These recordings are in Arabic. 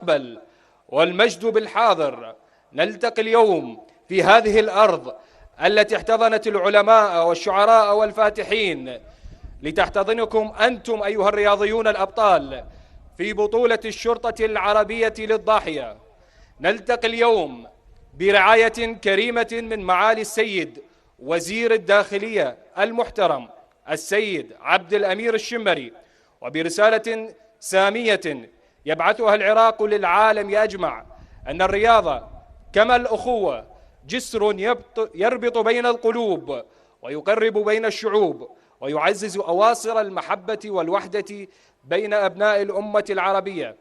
بل والمجد بالحاضر. نلتقي اليوم في هذه الأرض التي احتضنت العلماء والشعراء والفاتحين لتحتضنكم أنتم أيها الرياضيون الأبطال في بطولة الشرطة العربية للضاحية. نلتقي اليوم برعاية كريمة من معالي السيد وزير الداخلية المحترم السيد عبد الأمير الشمري، وبرسالة سامية يبعثها العراق للعالم أجمع أن الرياضة كما الأخوة جسر يربط بين القلوب ويقرب بين الشعوب ويعزز أواصر المحبة والوحدة بين أبناء الأمة العربية.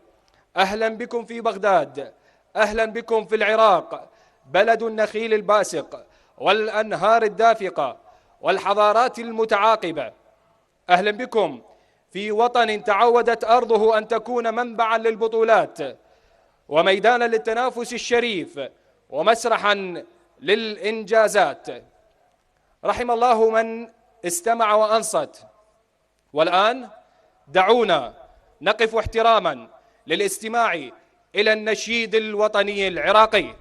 أهلا بكم في بغداد، أهلا بكم في العراق، بلد النخيل الباسق والأنهار الدافقة والحضارات المتعاقبة. أهلا بكم في وطن تعودت أرضه أن تكون منبعا للبطولات وميدانا للتنافس الشريف ومسرحا للإنجازات. رحم الله من استمع وأنصت. والآن دعونا نقف احتراما للاستماع إلى النشيد الوطني العراقي.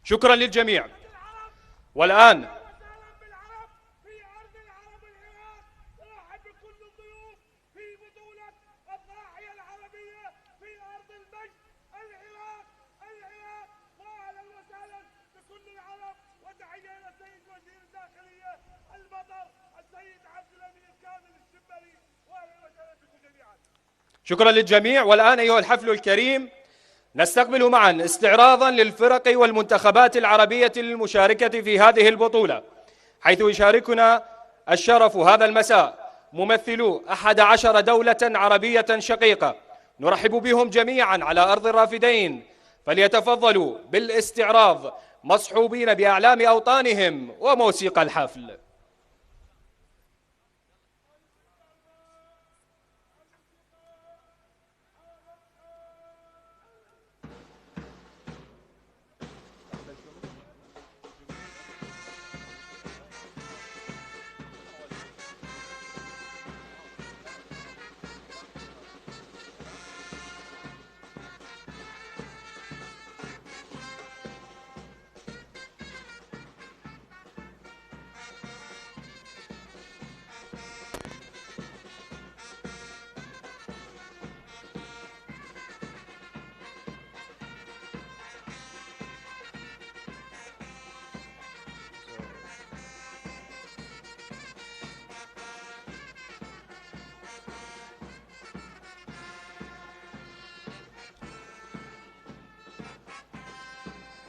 شكرا للجميع. والآن شكرا للجميع. والآن أيها الحفل الكريم نستقبل معا استعراضا للفرق والمنتخبات العربية المشاركة في هذه البطولة، حيث يشاركنا الشرف هذا المساء ممثلو 11 دولة عربية شقيقة. نرحب بهم جميعا على أرض الرافدين، فليتفضلوا بالاستعراض مصحوبين بأعلام أوطانهم وموسيقى الحفل.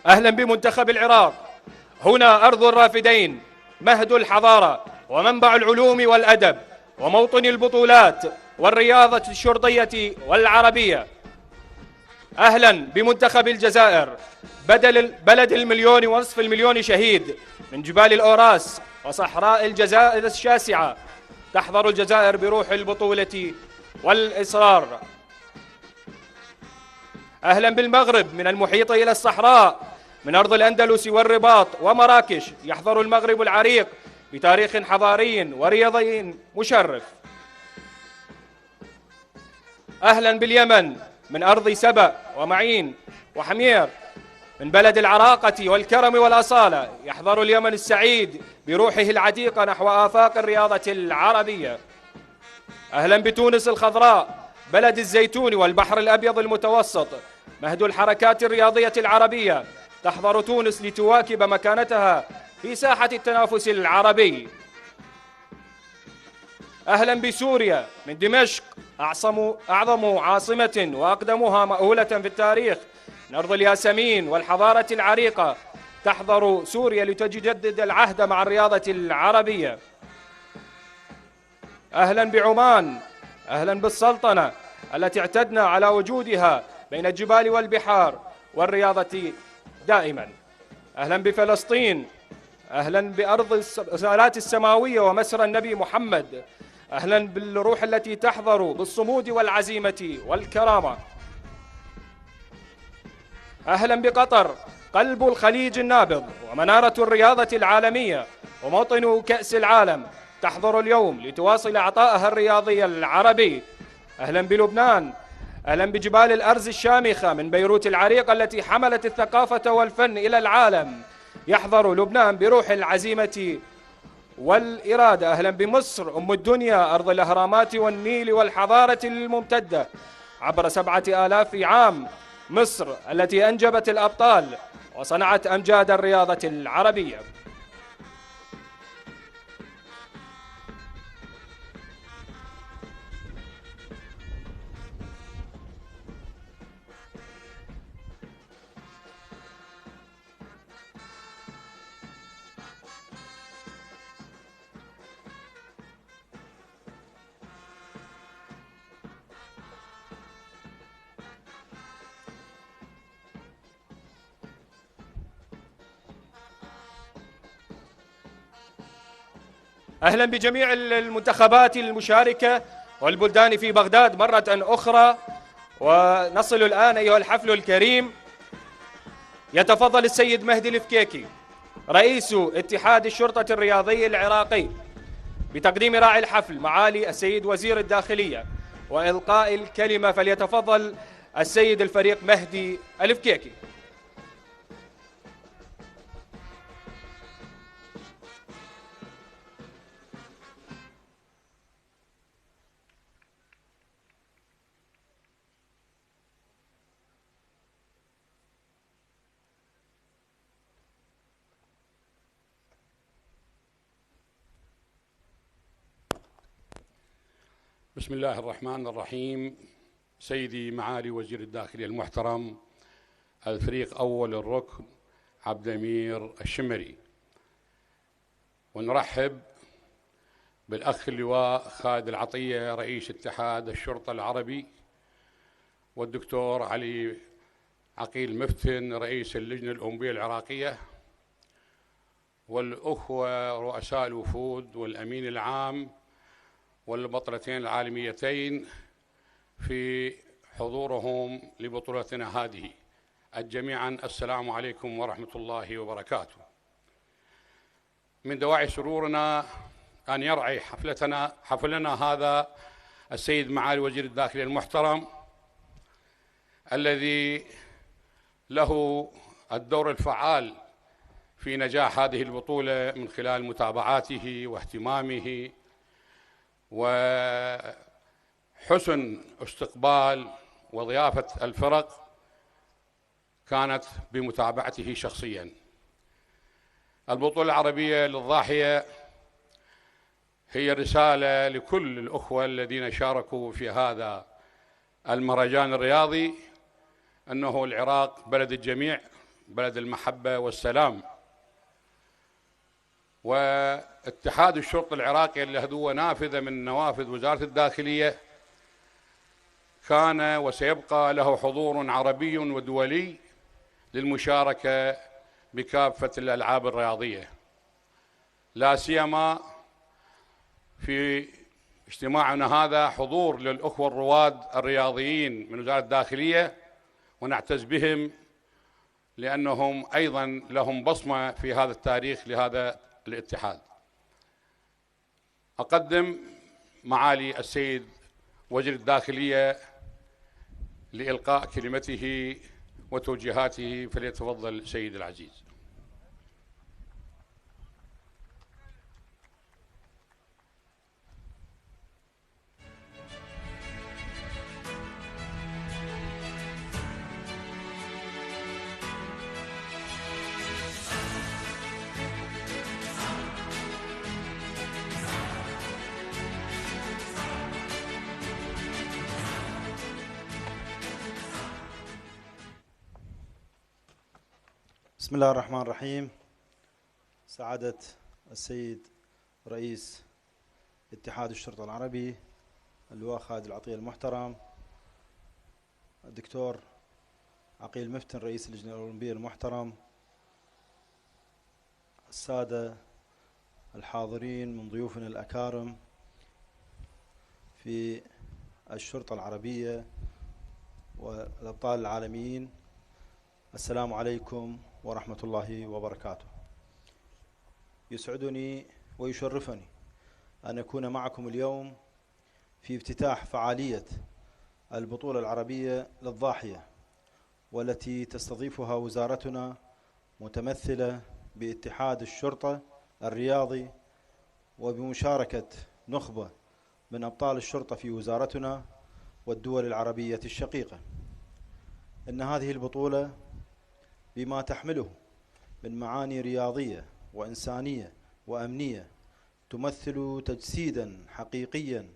أهلا بمنتخب العراق. هنا أرض الرافدين، مهد الحضارة ومنبع العلوم والأدب وموطن البطولات والرياضة الشرطية والعربية. أهلا بمنتخب الجزائر، بلد 1.5 مليون شهيد، من جبال الأوراس وصحراء الجزائر الشاسعة تحضر الجزائر بروح البطولة والإصرار. أهلا بالمغرب، من المحيط إلى الصحراء، من أرض الأندلس والرباط ومراكش يحضر المغرب العريق بتاريخ حضاري ورياضي مشرف. أهلا باليمن، من أرض سبأ ومعين وحمير، من بلد العراقة والكرم والأصالة يحضر اليمن السعيد بروحه العتيقة نحو آفاق الرياضة العربية. أهلا بتونس الخضراء، بلد الزيتون والبحر الأبيض المتوسط، مهد الحركات الرياضية العربية، تحضر تونس لتواكب مكانتها في ساحة التنافس العربي. أهلا بسوريا من دمشق، أعظم عاصمة وأقدمها مؤهولة في التاريخ، من أرض الياسمين والحضارة العريقة، تحضر سوريا لتجدد العهد مع الرياضة العربية. أهلا بعمان، أهلا بالسلطنة التي اعتدنا على وجودها بين الجبال والبحار والرياضة دائما. أهلا بفلسطين، أهلا بأرض الصلاة السماوية ومسرى النبي محمد، أهلا بالروح التي تحضر بالصمود والعزيمة والكرامة. أهلا بقطر، قلب الخليج النابض ومنارة الرياضة العالمية وموطن كأس العالم، تحضر اليوم لتواصل عطائها الرياضي العربي. أهلا بلبنان، أهلا بجبال الأرز الشامخة من بيروت العريقة التي حملت الثقافة والفن إلى العالم، يحضر لبنان بروح العزيمة والإرادة. أهلا بمصر أم الدنيا، أرض الأهرامات والنيل والحضارة الممتدة عبر 7000 عام، مصر التي أنجبت الأبطال وصنعت أمجاد الرياضة العربية. أهلا بجميع المنتخبات المشاركة والبلدان في بغداد مرة أخرى. ونصل الآن أيها الحفل الكريم، يتفضل السيد مهدي الفكيكي رئيس اتحاد الشرطة الرياضي العراقي بتقديم راعي الحفل معالي السيد وزير الداخلية وإلقاء الكلمة. فليتفضل السيد الفريق مهدي الفكيكي. بسم الله الرحمن الرحيم. سيدي معالي وزير الداخلية المحترم الفريق أول الركن عبد الأمير الشمري، ونرحب بالأخ اللواء خالد العطية رئيس اتحاد الشرطة العربي، والدكتور علي عقيل مفتن رئيس اللجنة الأولمبية العراقية، والأخوة رؤساء الوفود والأمين العام والبطلتين العالميتين في حضورهم لبطولتنا هذه. جميعا السلام عليكم ورحمة الله وبركاته. من دواعي سرورنا أن يرعي حفلنا هذا السيد معالي وزير الداخلية المحترم الذي له الدور الفعال في نجاح هذه البطولة من خلال متابعاته واهتمامه وحسن استقبال وضيافة الفرق كانت بمتابعته شخصيا. البطولة العربية للضاحية هي رسالة لكل الأخوة الذين شاركوا في هذا المهرجان الرياضي أنه العراق بلد الجميع، بلد المحبة والسلام. واتحاد الشرطة العراقي اللي هو نافذة من نوافذ وزارة الداخلية كان وسيبقى له حضور عربي ودولي للمشاركة بكافة الألعاب الرياضية، لا سيما في اجتماعنا هذا حضور للأخوة الرواد الرياضيين من وزارة الداخلية، ونعتز بهم لأنهم أيضا لهم بصمة في هذا التاريخ لهذا الاتحاد. أقدم معالي السيد وزير الداخلية لإلقاء كلمته وتوجيهاته، فليتفضل سيد العزيز. بسم الله الرحمن الرحيم. سعادة السيد رئيس اتحاد الشرطة العربي اللواء خالد العطية المحترم، الدكتور عقيل مفتن رئيس اللجنة الأولمبية المحترم، السادة الحاضرين من ضيوفنا الأكارم في الشرطة العربية والأبطال العالميين، السلام عليكم ورحمة الله وبركاته. يسعدني ويشرفني أن أكون معكم اليوم في افتتاح فعالية البطولة العربية للضاحية، والتي تستضيفها وزارتنا متمثلة باتحاد الشرطة الرياضي وبمشاركة نخبة من أبطال الشرطة في وزارتنا والدول العربية الشقيقة. إن هذه البطولة بما تحمله من معاني رياضية وإنسانية وأمنية تمثل تجسيدا حقيقيا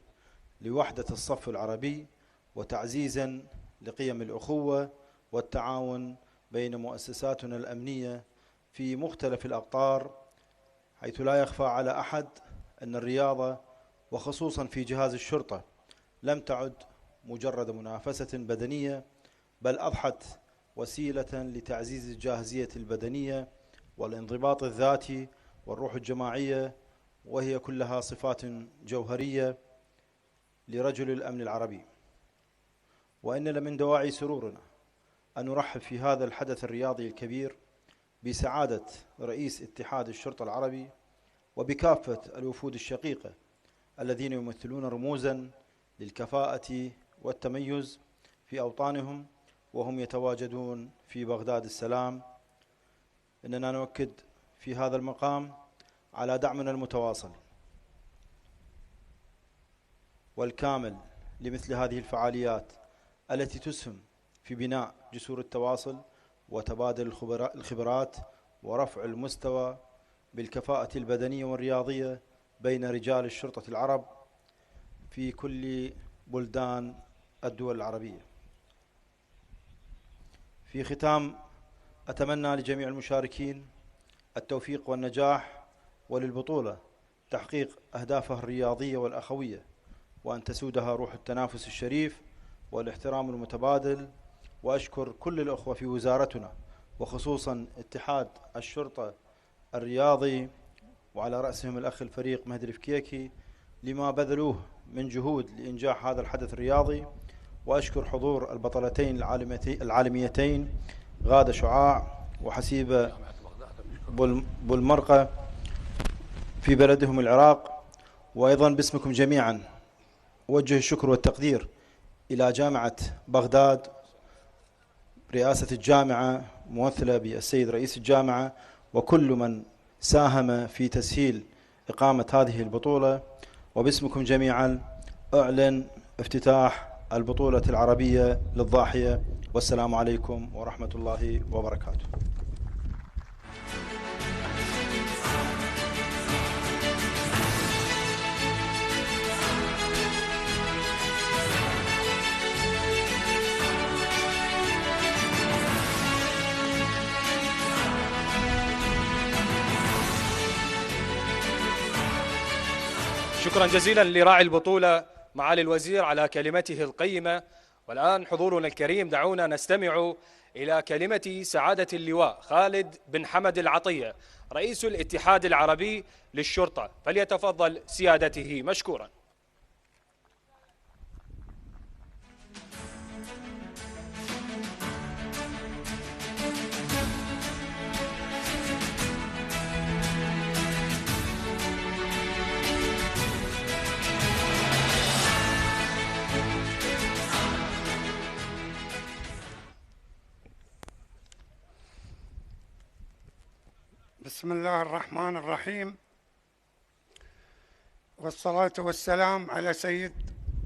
لوحدة الصف العربي وتعزيزا لقيم الأخوة والتعاون بين مؤسساتنا الأمنية في مختلف الأقطار، حيث لا يخفى على أحد أن الرياضة وخصوصا في جهاز الشرطة لم تعد مجرد منافسة بدنية، بل أضحت وسيلة لتعزيز الجاهزية البدنية والانضباط الذاتي والروح الجماعية، وهي كلها صفات جوهرية لرجل الأمن العربي. وإن لمن دواعي سرورنا أن نرحب في هذا الحدث الرياضي الكبير بسعادة رئيس اتحاد الشرطة العربي وبكافة الوفود الشقيقة الذين يمثلون رموزا للكفاءة والتميز في أوطانهم وهم يتواجدون في بغداد السلام. إننا نؤكد في هذا المقام على دعمنا المتواصل والكامل لمثل هذه الفعاليات التي تسهم في بناء جسور التواصل وتبادل الخبرات ورفع المستوى بالكفاءة البدنية والرياضية بين رجال الشرطة العرب في كل بلدان الدول العربية. في ختام، أتمنى لجميع المشاركين التوفيق والنجاح، وللبطولة تحقيق أهدافها الرياضية والأخوية، وأن تسودها روح التنافس الشريف والاحترام المتبادل. وأشكر كل الأخوة في وزارتنا وخصوصا اتحاد الشرطة الرياضي وعلى رأسهم الأخ الفريق مهدي الفكيكي لما بذلوه من جهود لإنجاح هذا الحدث الرياضي. وأشكر حضور البطلتين العالميتين غادة شعاع وحسيبة بولمرقة في بلدهم العراق. وأيضا باسمكم جميعا أوجه الشكر والتقدير إلى جامعة بغداد، رئاسة الجامعة ممثلة بالسيد رئيس الجامعة، وكل من ساهم في تسهيل إقامة هذه البطولة. وباسمكم جميعا أعلن افتتاح البطولة العربية للضاحية، والسلام عليكم ورحمة الله وبركاته. شكرا جزيلا لراعي البطولة معالي الوزير على كلمته القيمة. والآن حضورنا الكريم دعونا نستمع إلى كلمة سعادة اللواء خالد بن حمد العطية رئيس الاتحاد العربي للشرطة، فليتفضل سيادته مشكورا. بسم الله الرحمن الرحيم، والصلاة والسلام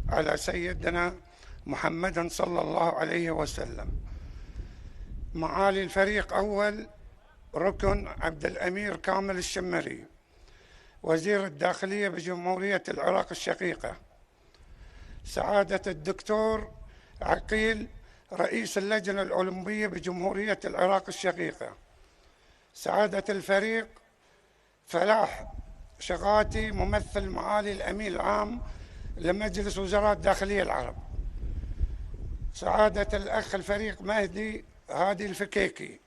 على سيدنا محمد صلى الله عليه وسلم. معالي الفريق أول ركن عبد الأمير كامل الشمري وزير الداخلية بجمهورية العراق الشقيقة، سعادة الدكتور عقيل رئيس اللجنة الأولمبية بجمهورية العراق الشقيقة، سعادة الفريق فلاح شغاتي ممثل معالي الأمين العام لمجلس وزراء الداخلية العرب، سعادة الأخ الفريق مهدي هادي الفكيكي،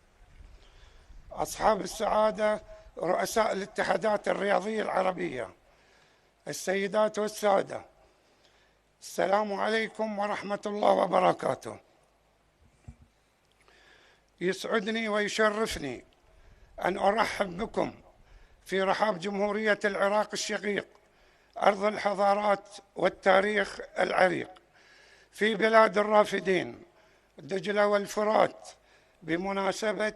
أصحاب السعادة رؤساء الاتحادات الرياضية العربية، السيدات والسادة، السلام عليكم ورحمة الله وبركاته. يسعدني ويشرفني أن أرحب بكم في رحاب جمهورية العراق الشقيق، أرض الحضارات والتاريخ العريق، في بلاد الرافدين دجلة والفرات، بمناسبة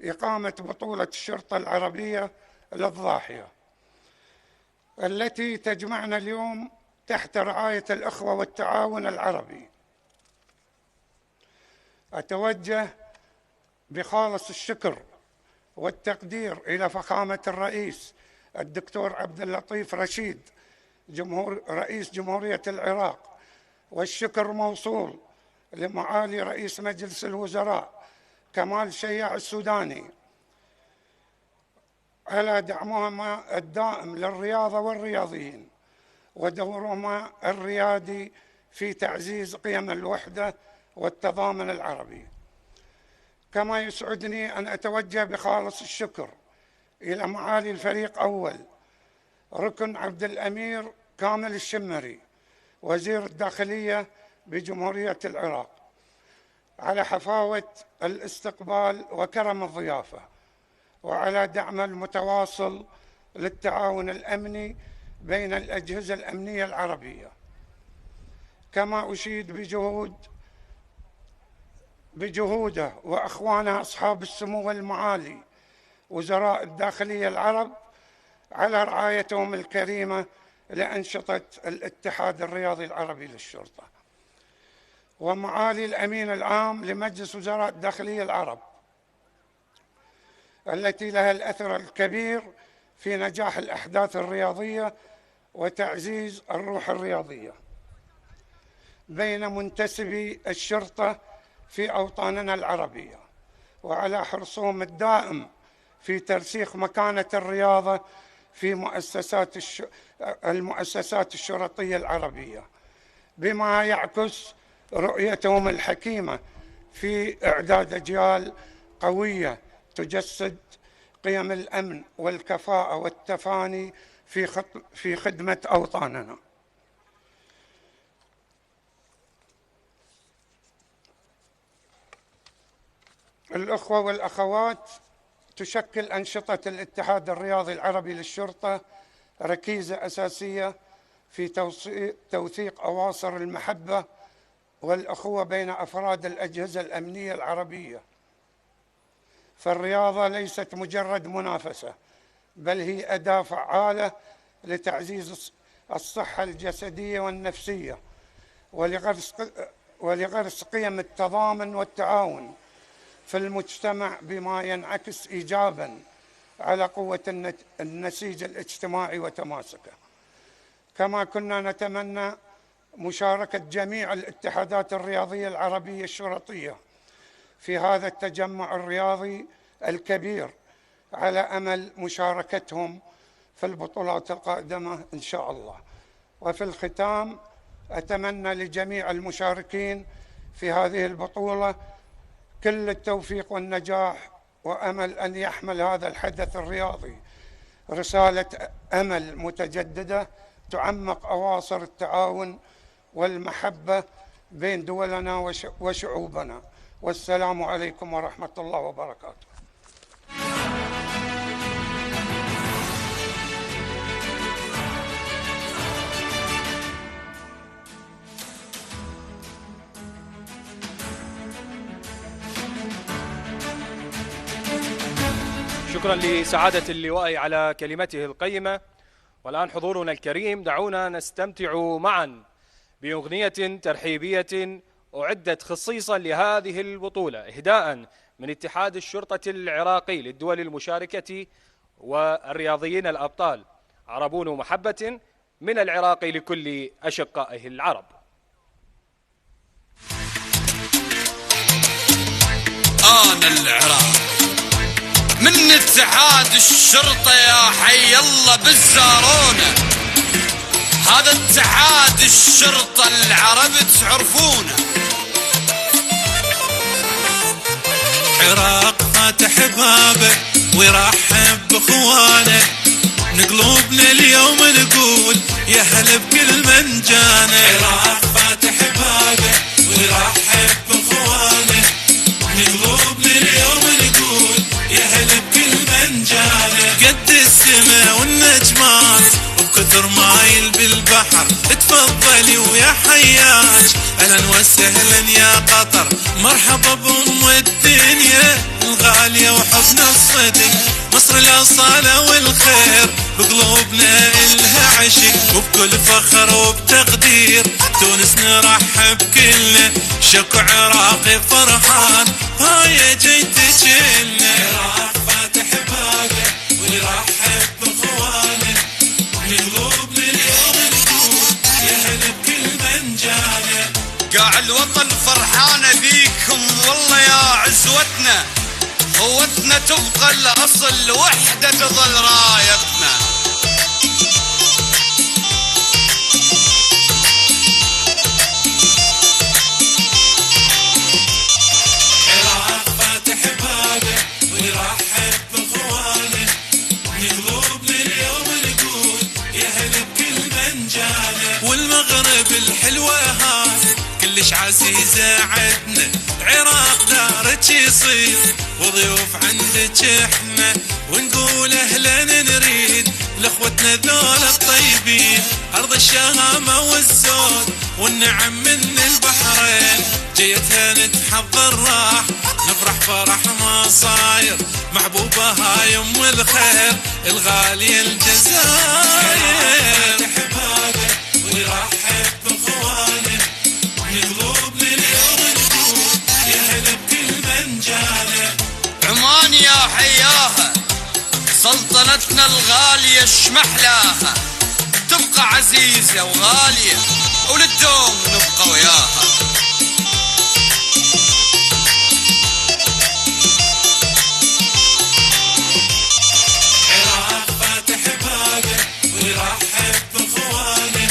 إقامة بطولة الشرطة العربية للضاحية التي تجمعنا اليوم تحت رعاية الأخوة والتعاون العربي. أتوجه بخالص الشكر والتقدير إلى فخامة الرئيس الدكتور عبد اللطيف رشيد رئيس جمهورية العراق، والشكر موصول لمعالي رئيس مجلس الوزراء كمال شياع السوداني على دعمهما الدائم للرياضة والرياضيين ودورهما الريادي في تعزيز قيم الوحدة والتضامن العربي. كما يسعدني أن أتوجه بخالص الشكر إلى معالي الفريق أول ركن عبد الأمير كامل الشمري وزير الداخلية بجمهورية العراق على حفاوة الاستقبال وكرم الضيافة، وعلى دعم المتواصل للتعاون الأمني بين الأجهزة الأمنية العربية. كما أشيد بجهوده وأخوانه أصحاب السمو والمعالي وزراء الداخلية العرب على رعايتهم الكريمة لأنشطة الاتحاد الرياضي العربي للشرطة، ومعالي الأمين العام لمجلس وزراء الداخلية العرب التي لها الأثر الكبير في نجاح الأحداث الرياضية وتعزيز الروح الرياضية بين منتسبي الشرطة في أوطاننا العربية، وعلى حرصهم الدائم في ترسيخ مكانة الرياضة في المؤسسات الشرطية العربية، بما يعكس رؤيتهم الحكيمة في إعداد أجيال قوية تجسد قيم الأمن والكفاءة والتفاني في خدمة أوطاننا. الأخوة والأخوات، تشكل أنشطة الاتحاد الرياضي العربي للشرطة ركيزة أساسية في توثيق أواصر المحبة والأخوة بين أفراد الأجهزة الأمنية العربية، فالرياضة ليست مجرد منافسة، بل هي أداة فعالة لتعزيز الصحة الجسدية والنفسية ولغرس قيم التضامن والتعاون في المجتمع، بما ينعكس إيجاباً على قوة النسيج الاجتماعي وتماسكه. كما كنا نتمنى مشاركة جميع الاتحادات الرياضية العربية الشرطية في هذا التجمع الرياضي الكبير، على أمل مشاركتهم في البطولات القادمة إن شاء الله. وفي الختام أتمنى لجميع المشاركين في هذه البطولة كل التوفيق والنجاح، وأمل أن يحمل هذا الحدث الرياضي رسالة أمل متجددة تعمق أواصر التعاون والمحبة بين دولنا وشعوبنا. والسلام عليكم ورحمة الله وبركاته. شكرا لسعادة اللواء على كلمته القيمة. والآن حضورنا الكريم، دعونا نستمتع معا بأغنية ترحيبية أعدت خصيصا لهذه البطولة إهداء من اتحاد الشرطة العراقي للدول المشاركة والرياضيين الأبطال، عربون محبة من العراق لكل أشقائه العرب. آن العراق من اتحاد الشرطة يا حي الله بالزارونة. هذا اتحاد الشرطة العرب تعرفونه. عراق فاتح بابه ويرحب باخوانه، من قلوبنا اليوم نقول يا هلا بكل من جانا. عراق فاتح بابه ويرحب باخوانه، من قلوبنا اليوم نقول يا هلا بكل من جانا. قد السما والنجمات وبكثر مايل بالبحر، تفضلي ويا حياج اهلا وسهلا يا قطر. مرحبا بام الدنيا الغالية وحسن الصدق، مصر الأصالة والخير بقلوبنا إلها عشق، وبكل فخر وبتقدير تونس نرحب كلنا. شكو عراقي فرحان هاي جيتك لنا. عراق فاتح بابه ويرحب باخوانه، من قلوبنا اليوم نقول يا هلا بكل من جانا. قاع الوطن فرحانة بيكم والله يا عزوتنا، قوتنا تبقى الأصل وحدة تظل رايتنا. عراق فاتح بابه ويرحب باخوانه، من قلوبنا اليوم نقول يا هلا بكل من جانا. والمغرب الحلوة هاي كلش عزيزة عدنا، عراق دارك يصير وضيوف عندك احنا، ونقول اهلا نريد لاخوتنا ذول الطيبين. ارض الشهامة والزود والنعم من البحرين، جيتها نتحضر راح نفرح فرح ما صاير. محبوبة هاي ام الخير الغالية الجزائر. حبابه ويرحب باخوانه، من قلوبنا اليوم نقول يا هلا بكل من جانا. عمان يا حياها سلطنتنا الغالية شمحلاها، تبقى عزيزة وغالية وللدوم نبقى وياها. عراق فاتح بابه ويرحب باخوانه،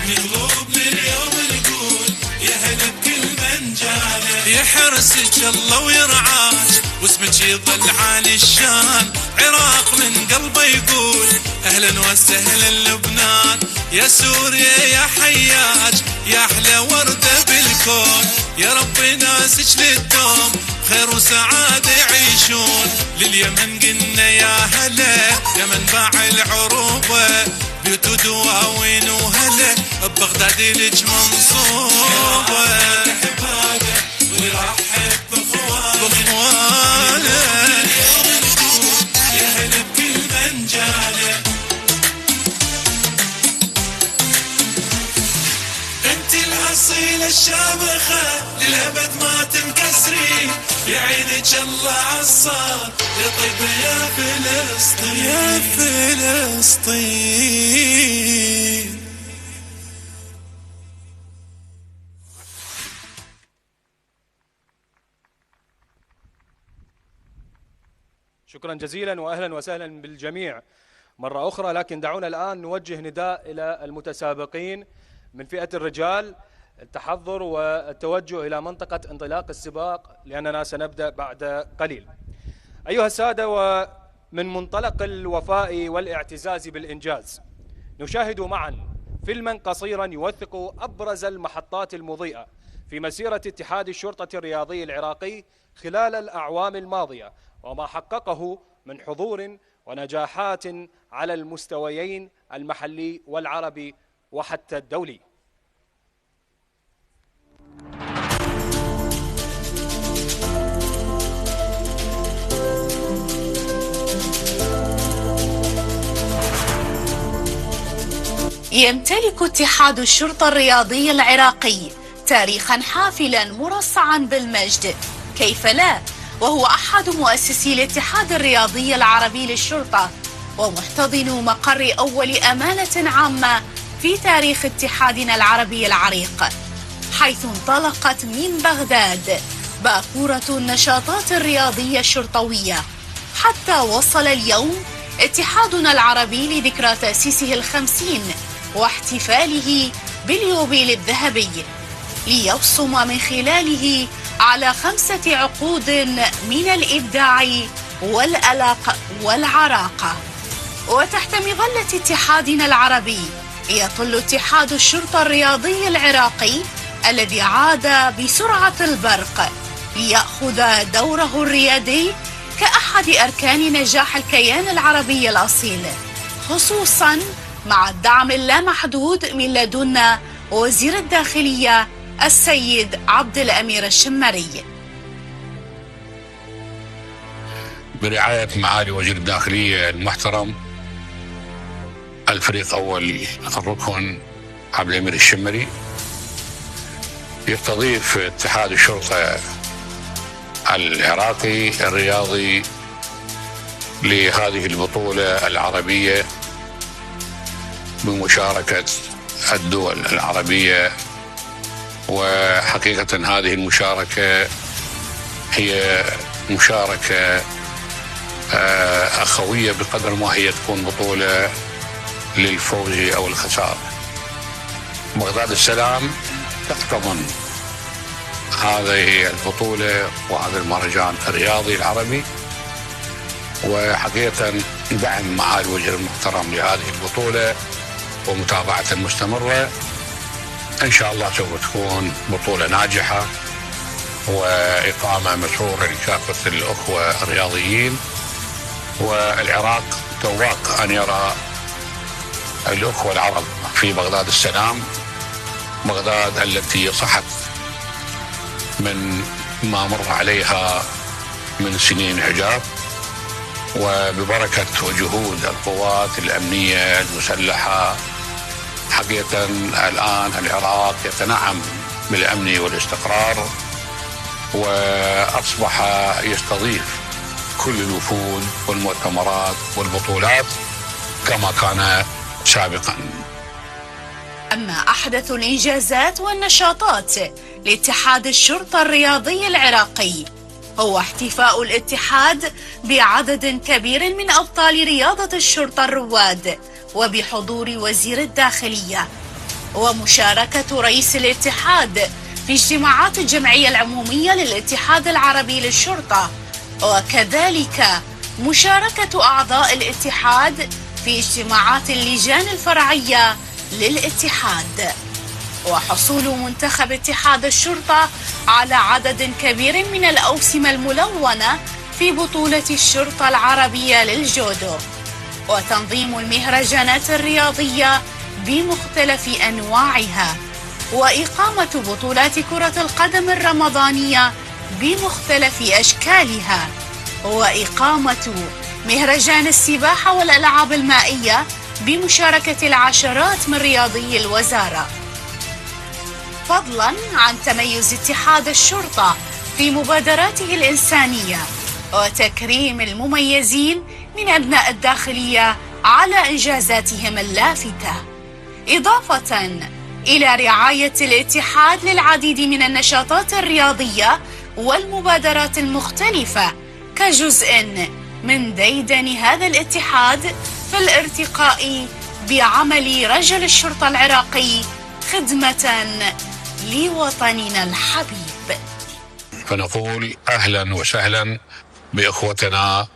من قلوبنا اليوم نقول يا هلا بكل من جانا. يحرسك الله ويرعاك واسمك يظل عالي الشان. عراق من قلبه يقول اهلا وسهلا لبنان. يا سوريا يا حياج يا احلى وردة بالكون، يا ربي ناسك للدوم خير وسعادة يعيشون. لليمن قلنا يا هلا يا منبع العروبة، بيوت ودواوين وهلا ببغداد لك منصوبة. حبابه ويرحب باخوانه، يا هلا بكل من جانا. انت الاصيلة الشامخة للابد ما تنكسرين، يا عينك الله عالصار يا طيبة يا فلسطين يا فلسطين. شكرا جزيلا وأهلا وسهلا بالجميع مرة أخرى. لكن دعونا الآن نوجه نداء إلى المتسابقين من فئة الرجال التحضر والتوجه إلى منطقة انطلاق السباق، لأننا سنبدأ بعد قليل. أيها السادة، ومن منطلق الوفاء والاعتزاز بالإنجاز نشاهد معا فيلما قصيرا يوثق أبرز المحطات المضيئة في مسيرة اتحاد الشرطة الرياضي العراقي خلال الأعوام الماضية، وما حققه من حضور ونجاحات على المستويين المحلي والعربي وحتى الدولي. يمتلك اتحاد الشرطة الرياضي العراقي تاريخا حافلا مرصعا بالمجد، كيف لا، وهو أحد مؤسسي الاتحاد الرياضي العربي للشرطة، ومحتضن مقر أول أمانة عامة في تاريخ اتحادنا العربي العريق، حيث انطلقت من بغداد باكورة النشاطات الرياضية الشرطوية، حتى وصل اليوم اتحادنا العربي لذكرى تأسيسه 50 واحتفاله باليوبيل الذهبي، ليبصم من خلاله على 5 عقود من الإبداع والألاق والعراقة. وتحت مظلة اتحادنا العربي يطل اتحاد الشرطة الرياضي العراقي الذي عاد بسرعة البرق ليأخذ دوره الريادي كأحد أركان نجاح الكيان العربي الأصيل، خصوصا مع الدعم اللامحدود من لدن وزير الداخلية السيد عبد الأمير الشمري. برعاية معالي وزير الداخلية المحترم الفريق أول الركن عبد الأمير الشمري، يستضيف اتحاد الشرطة العراقي الرياضي لهذه البطولة العربية بمشاركة الدول العربية. وحقيقة هذه المشاركة هي مشاركة أخوية بقدر ما هي تكون بطولة للفوز أو الخسارة. بغداد السلام تحتضن هذه البطولة وهذا المهرجان الرياضي العربي، وحقيقة دعم معالي الوزير المحترم لهذه البطولة ومتابعة مستمرة. إن شاء الله سوف تكون بطولة ناجحة وإقامة مسرورة لكافة الأخوة الرياضيين، والعراق تواق أن يرى الأخوة العرب في بغداد السلام، بغداد التي صحت من ما مر عليها من سنين حجاب، وببركة وجهود القوات الأمنية المسلحة حقيقة الآن العراق يتنعم بالأمن والاستقرار، وأصبح يستضيف كل الوفود والمؤتمرات والبطولات كما كان سابقا. أما أحدث الإنجازات والنشاطات لاتحاد الشرطة الرياضي العراقي هو احتفاء الاتحاد بعدد كبير من أبطال رياضة الشرطة الرواد وبحضور وزير الداخلية، ومشاركة رئيس الاتحاد في اجتماعات الجمعية العمومية للاتحاد العربي للشرطة، وكذلك مشاركة أعضاء الاتحاد في اجتماعات اللجان الفرعية للاتحاد، وحصول منتخب اتحاد الشرطة على عدد كبير من الأوسمة الملونة في بطولة الشرطة العربية للجودو، وتنظيم المهرجانات الرياضية بمختلف أنواعها، وإقامة بطولات كرة القدم الرمضانية بمختلف أشكالها، وإقامة مهرجان السباحة والألعاب المائية بمشاركة العشرات من رياضي الوزارة، فضلا عن تميز اتحاد الشرطة في مبادراته الإنسانية وتكريم المميزين من أبناء الداخلية على إنجازاتهم اللافتة، إضافة إلى رعاية الاتحاد للعديد من النشاطات الرياضية والمبادرات المختلفة كجزء من ديدن هذا الاتحاد في الارتقاء بعمل رجل الشرطة العراقي خدمة لوطننا الحبيب. فنقول أهلا وسهلا بإخوتنا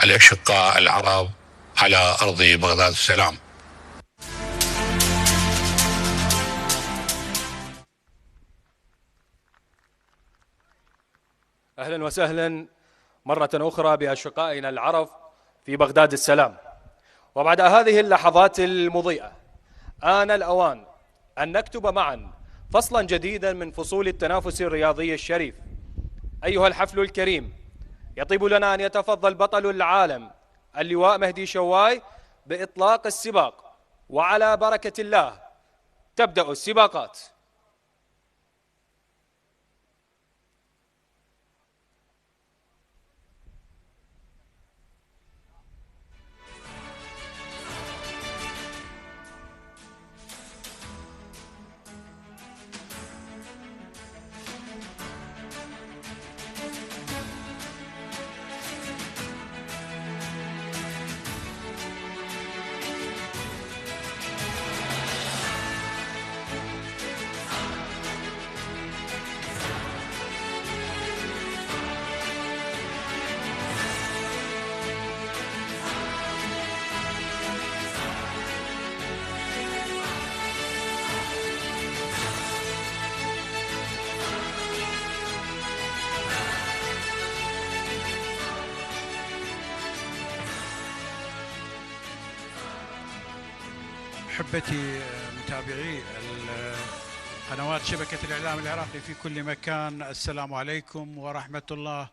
الأشقاء العرب على أرض بغداد السلام. أهلا وسهلا مرة أخرى بأشقائنا العرب في بغداد السلام. وبعد هذه اللحظات المضيئة آن الأوان أن نكتب معا فصلا جديدا من فصول التنافس الرياضي الشريف. أيها الحفل الكريم، يطيب لنا أن يتفضل بطل العالم اللواء مهدي شواي بإطلاق السباق، وعلى بركة الله تبدأ السباقات. أحبتي متابعي قنوات شبكة الإعلام العراقي في كل مكان، السلام عليكم ورحمة الله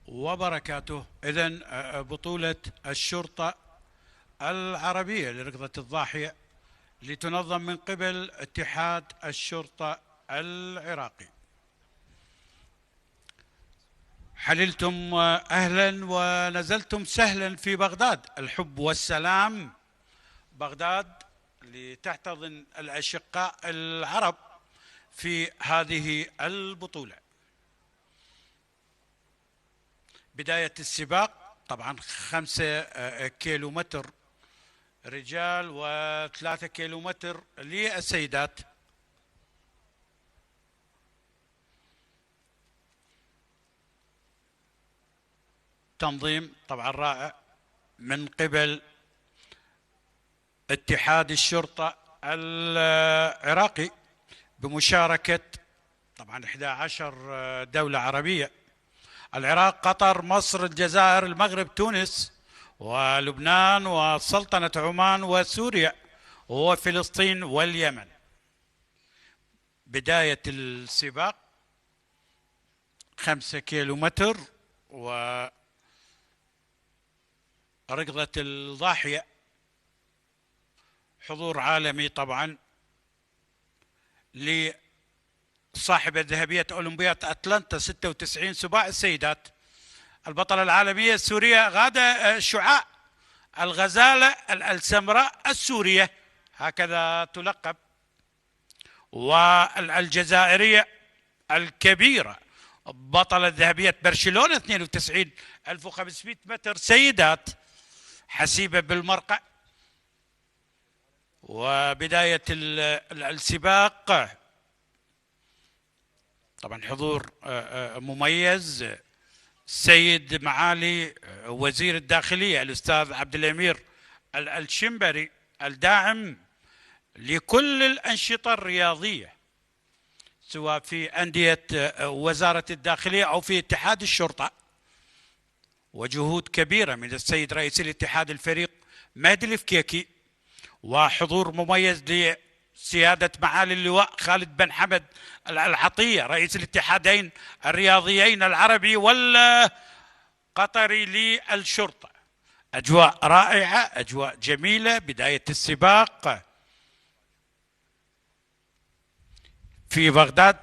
وبركاته. إذن بطولة الشرطة العربية لركضة الضاحية لتنظم من قبل اتحاد الشرطة العراقي. حللتم أهلا ونزلتم سهلا في بغداد، الحب والسلام بغداد، لتحتضن الأشقاء العرب في هذه البطولة. بداية السباق طبعا 5 كيلومتر رجال و3 كيلومتر للسيدات. تنظيم طبعا رائع من قبل اتحاد الشرطة العراقي بمشاركة طبعا 11 دولة عربية: العراق، قطر، مصر، الجزائر، المغرب، تونس، ولبنان، وسلطنة عمان، وسوريا، وفلسطين، واليمن. بداية السباق 5 كيلومتر وركضة الضاحية، حضور عالمي طبعا لصاحبة ذهبية أولمبياد أتلانتا 96 سباق السيدات، البطلة العالمية السورية غادة شعاع، الغزالة السمراء السورية هكذا تلقب، والجزائرية الكبيرة بطلة ذهبية برشلونة 92 1500 متر سيدات حسيبة بالمرقع. وبداية السباق طبعا حضور مميز، السيد معالي وزير الداخلية الأستاذ عبد الأمير الشنبري، الداعم لكل الأنشطة الرياضية سواء في أندية وزارة الداخلية أو في اتحاد الشرطة، وجهود كبيرة من السيد رئيس الاتحاد الفريق مهدي الفكيكي، وحضور مميز لسيادة معالي اللواء خالد بن حمد العطية رئيس الاتحادين الرياضيين العربي والقطري للشرطة. أجواء رائعة، أجواء جميلة. بداية السباق في بغداد،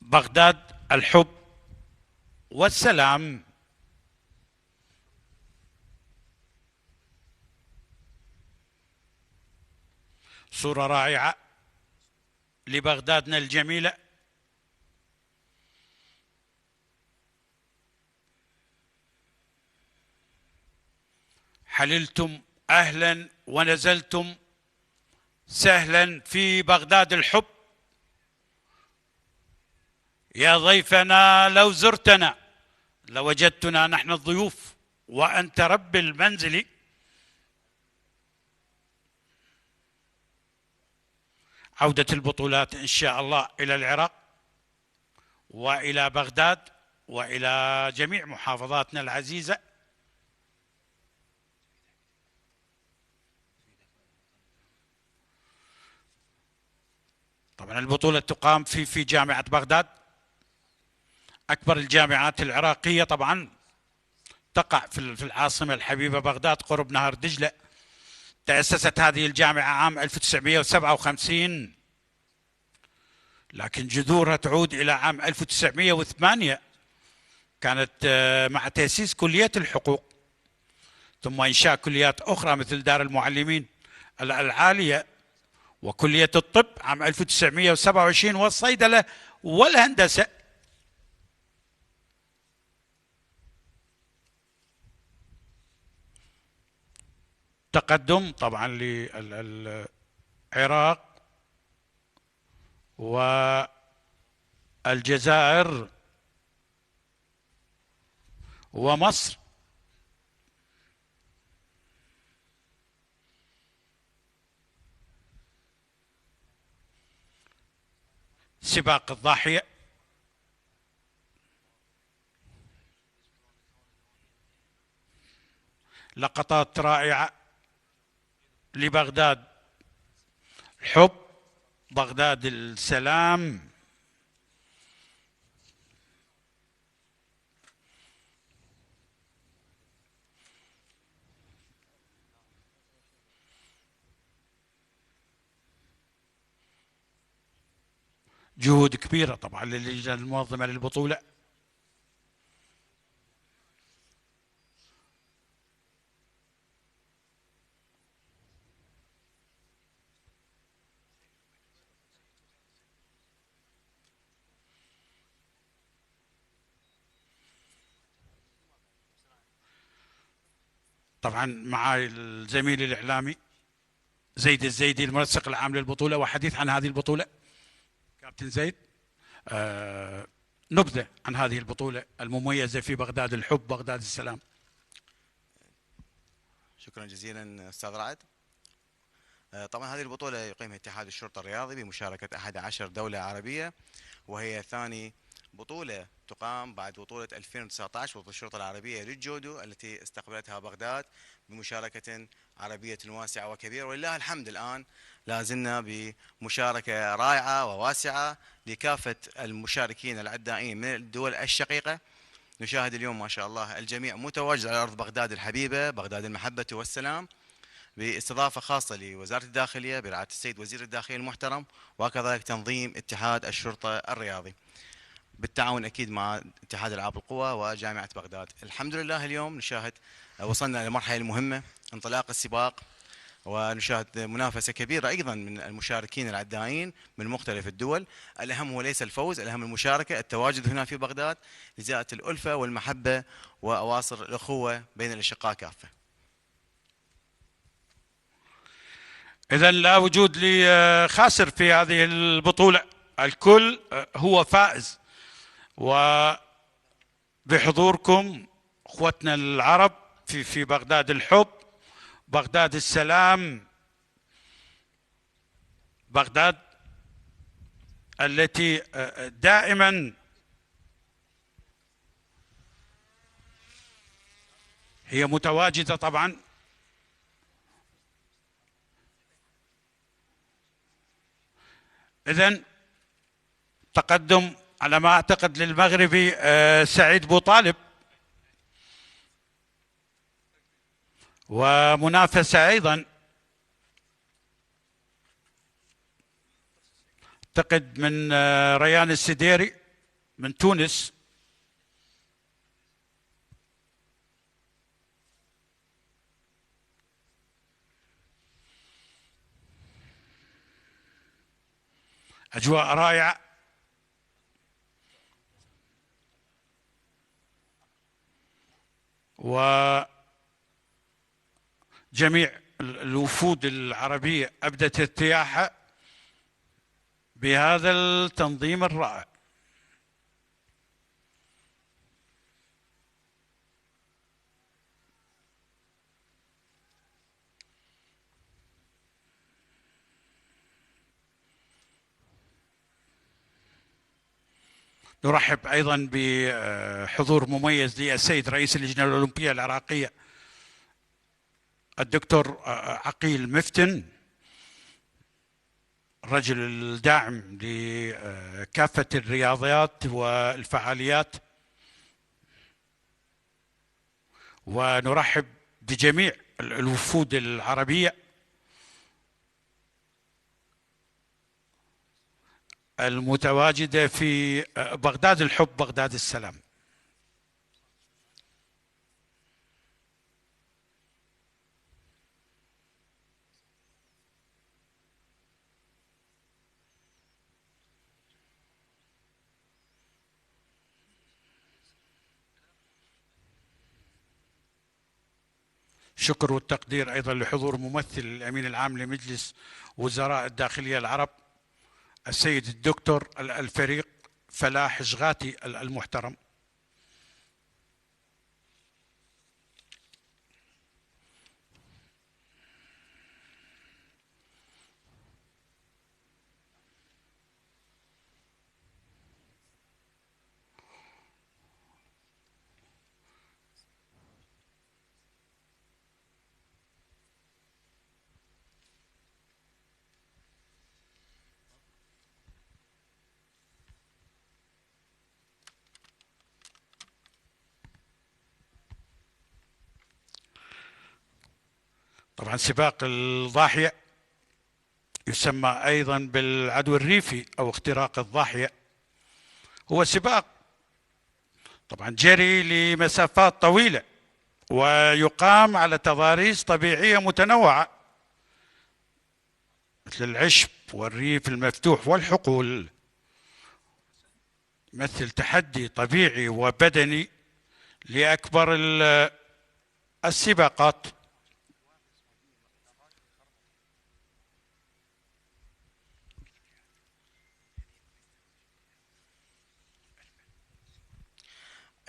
بغداد الحب والسلام. صورة رائعة لبغدادنا الجميلة. حللتم أهلا ونزلتم سهلا في بغداد الحب. يا ضيفنا لو زرتنا لوجدتنا نحن الضيوف وأنت رب المنزل. عودة البطولات إن شاء الله إلى العراق وإلى بغداد وإلى جميع محافظاتنا العزيزة. طبعا البطولة تقام في جامعة بغداد، أكبر الجامعات العراقية، طبعا تقع في العاصمة الحبيبة بغداد قرب نهر دجلة. تأسست هذه الجامعة عام 1957، لكن جذورها تعود إلى عام 1908، كانت مع تأسيس كلية الحقوق، ثم إنشاء كليات أخرى مثل دار المعلمين العالية وكلية الطب عام 1927 والصيدلة والهندسة. تقدم طبعا للعراق والجزائر ومصر. سباق الضاحية لقطات رائعة لبغداد الحب، بغداد السلام، جهود كبيرة طبعا للجنة المنظمة للبطولة. طبعا معي الزميل الإعلامي زيد الزيدي المنسق العام للبطولة وحديث عن هذه البطولة. كابتن زيد، نبذة عن هذه البطولة المميزة في بغداد الحب، بغداد السلام. شكرا جزيلا أستاذ رعد. طبعا هذه البطولة يقيمها اتحاد الشرطة الرياضي بمشاركة 11 دولة عربية، وهي ثاني بطولة تقام بعد بطولة 2019 بطولة الشرطة العربية للجودو التي استقبلتها بغداد بمشاركة عربية واسعة وكبيرة، ولله الحمد الآن لا زلنا بمشاركة رائعة وواسعة لكافة المشاركين العدائين من الدول الشقيقة. نشاهد اليوم ما شاء الله الجميع متواجد على أرض بغداد الحبيبة، بغداد المحبة والسلام، باستضافة خاصة لوزارة الداخلية برعاية السيد وزير الداخلية المحترم، وكذلك تنظيم اتحاد الشرطة الرياضي بالتعاون أكيد مع اتحاد ألعاب القوى وجامعة بغداد. الحمد لله اليوم نشاهد وصلنا لمرحلة مهمة، انطلاق السباق، ونشاهد منافسة كبيرة أيضا من المشاركين العدائين من مختلف الدول. الأهم هو ليس الفوز، الأهم المشاركة، التواجد هنا في بغداد لزيادة الألفة والمحبة وأواصر الأخوة بين الأشقاء كافة. إذا لا وجود لخاسر في هذه البطولة، الكل هو فائز. وبحضوركم اخوتنا العرب في بغداد الحب، بغداد السلام، بغداد التي دائما هي متواجدة طبعا إذن تقدم على ما أعتقد للمغربي سعيد بوطالب، ومنافسة أيضا أعتقد من ريان السديري من تونس، أجواء رائعة. وجميع الوفود العربية أبدت ارتياحها بهذا التنظيم الرائع. نرحب أيضا بحضور مميز للسيد رئيس اللجنة الأولمبية العراقية الدكتور عقيل مفتن، الرجل الداعم لكافة الرياضيات والفعاليات. ونرحب بجميع الوفود العربية المتواجدة في بغداد الحب، بغداد السلام. شكر والتقدير أيضا لحضور ممثل الأمين العام لمجلس وزراء الداخلية العرب السيد الدكتور الفريق فلاح شغاتي المحترم. طبعا سباق الضاحية يسمى أيضا بالعدو الريفي أو اختراق الضاحية، هو سباق طبعا جري لمسافات طويلة ويقام على تضاريس طبيعية متنوعة مثل العشب والريف المفتوح والحقول، مثل تحدي طبيعي وبدني لأكبر السباقات.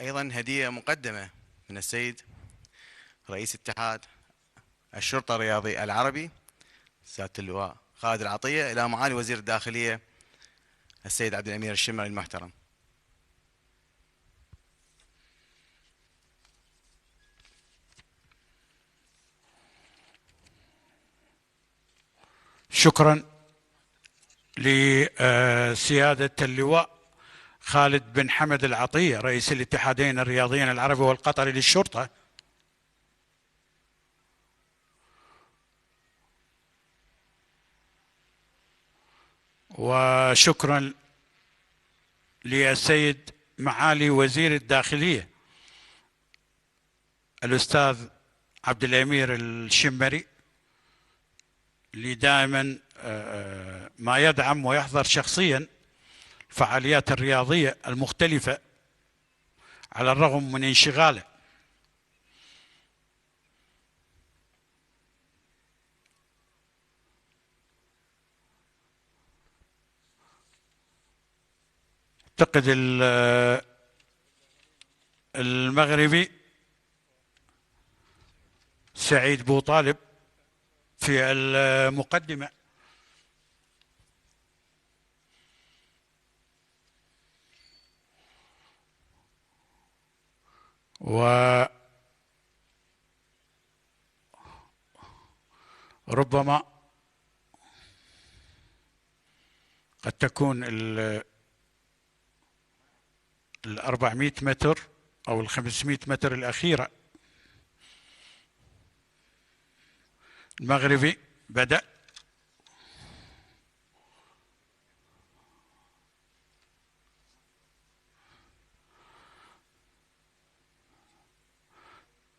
أيضا هدية مقدمة من السيد رئيس اتحاد الشرطة الرياضي العربي سيادة اللواء خالد العطية إلى معالي وزير الداخلية السيد عبد الأمير الشمري المحترم. شكرا لسيادة اللواء خالد بن حمد العطية رئيس الاتحادين الرياضيين العربي والقطري للشرطة. وشكرا للسيد معالي وزير الداخلية الأستاذ عبد الأمير الشمري اللي دائما ما يدعم ويحضر شخصيا الفعاليات الرياضية المختلفة على الرغم من انشغاله. اعتقد المغربي سعيد بوطالب في المقدمة، وربما قد تكون 400 متر أو 500 متر الأخيرة المغربي بدأ.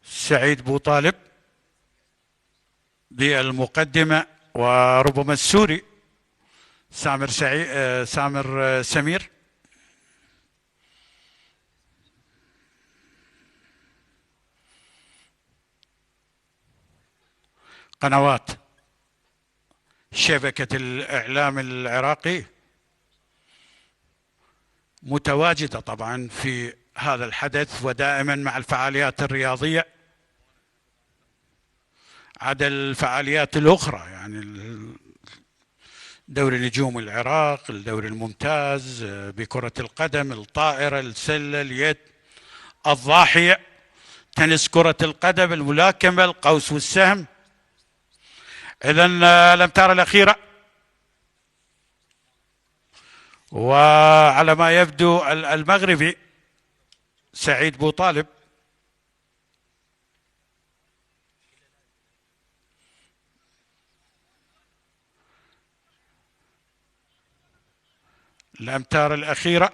سعيد بوطالب بالمقدمة، وربما السوري سامر سمير. قنوات شبكة الإعلام العراقي متواجدة طبعا في هذا الحدث ودائما مع الفعاليات الرياضية عدا الفعاليات الأخرى، يعني دوري نجوم العراق، الدوري الممتاز بكرة القدم، الطائرة، السلة، اليد، الضاحية، تنس كرة القدم، الملاكمة، القوس والسهم. إذن الأمتار الأخيرة، وعلى ما يبدو المغربي سعيد بوطالب الأمتار الأخيرة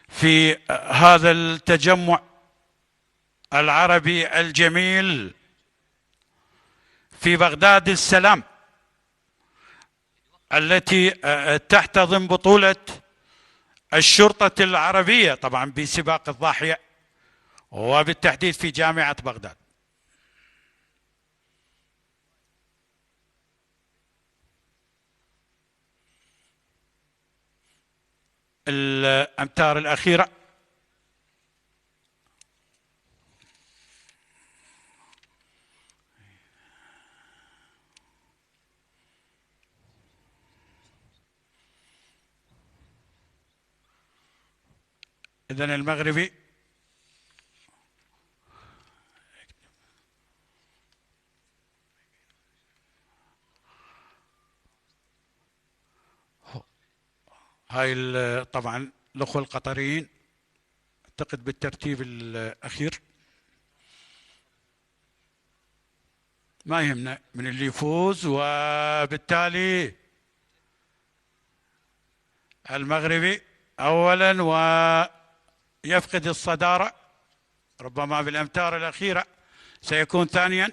في هذا التجمع العربي الجميل في بغداد السلام التي تحتضن بطولة الشرطة العربية طبعا بسباق الضاحية وبالتحديد في جامعة بغداد. الأمتار الأخيرة إذن المغربي هاي طبعا الأخوة القطريين أعتقد بالترتيب الأخير. ما يهمنا من اللي يفوز، وبالتالي المغربي اولا ويفقد الصدارة، ربما بالامتار الاخيرة سيكون ثانيا.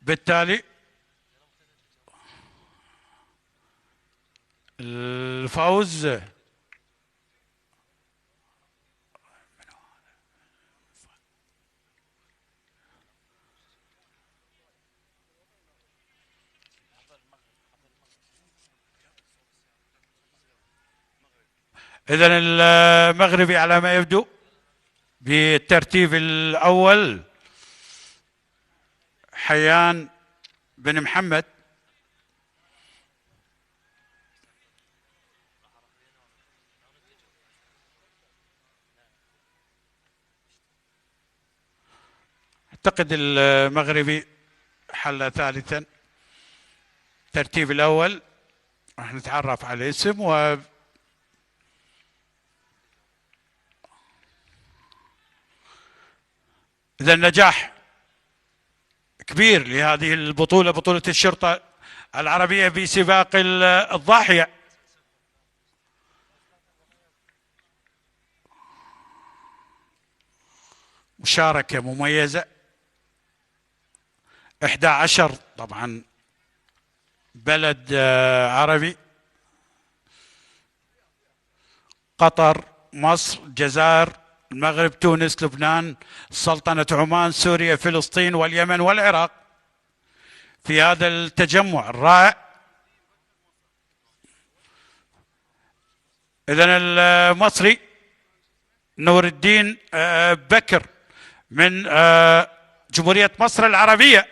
وبالتالي الفوز إذن المغربي على ما يبدو بالترتيب الأول حيان بن محمد، أعتقد المغربي حل ثالثا. الترتيب الأول راح نتعرف على الاسم إذا نجاح كبير لهذه البطولة، بطولة الشرطة العربية بسباق الضاحية. مشاركة مميزة، 11 طبعا بلد عربي، قطر، مصر، الجزائر، المغرب، تونس، لبنان، سلطنة عمان، سوريا، فلسطين واليمن والعراق في هذا التجمع الرائع. إذن المصري نور الدين بكر من جمهورية مصر العربية،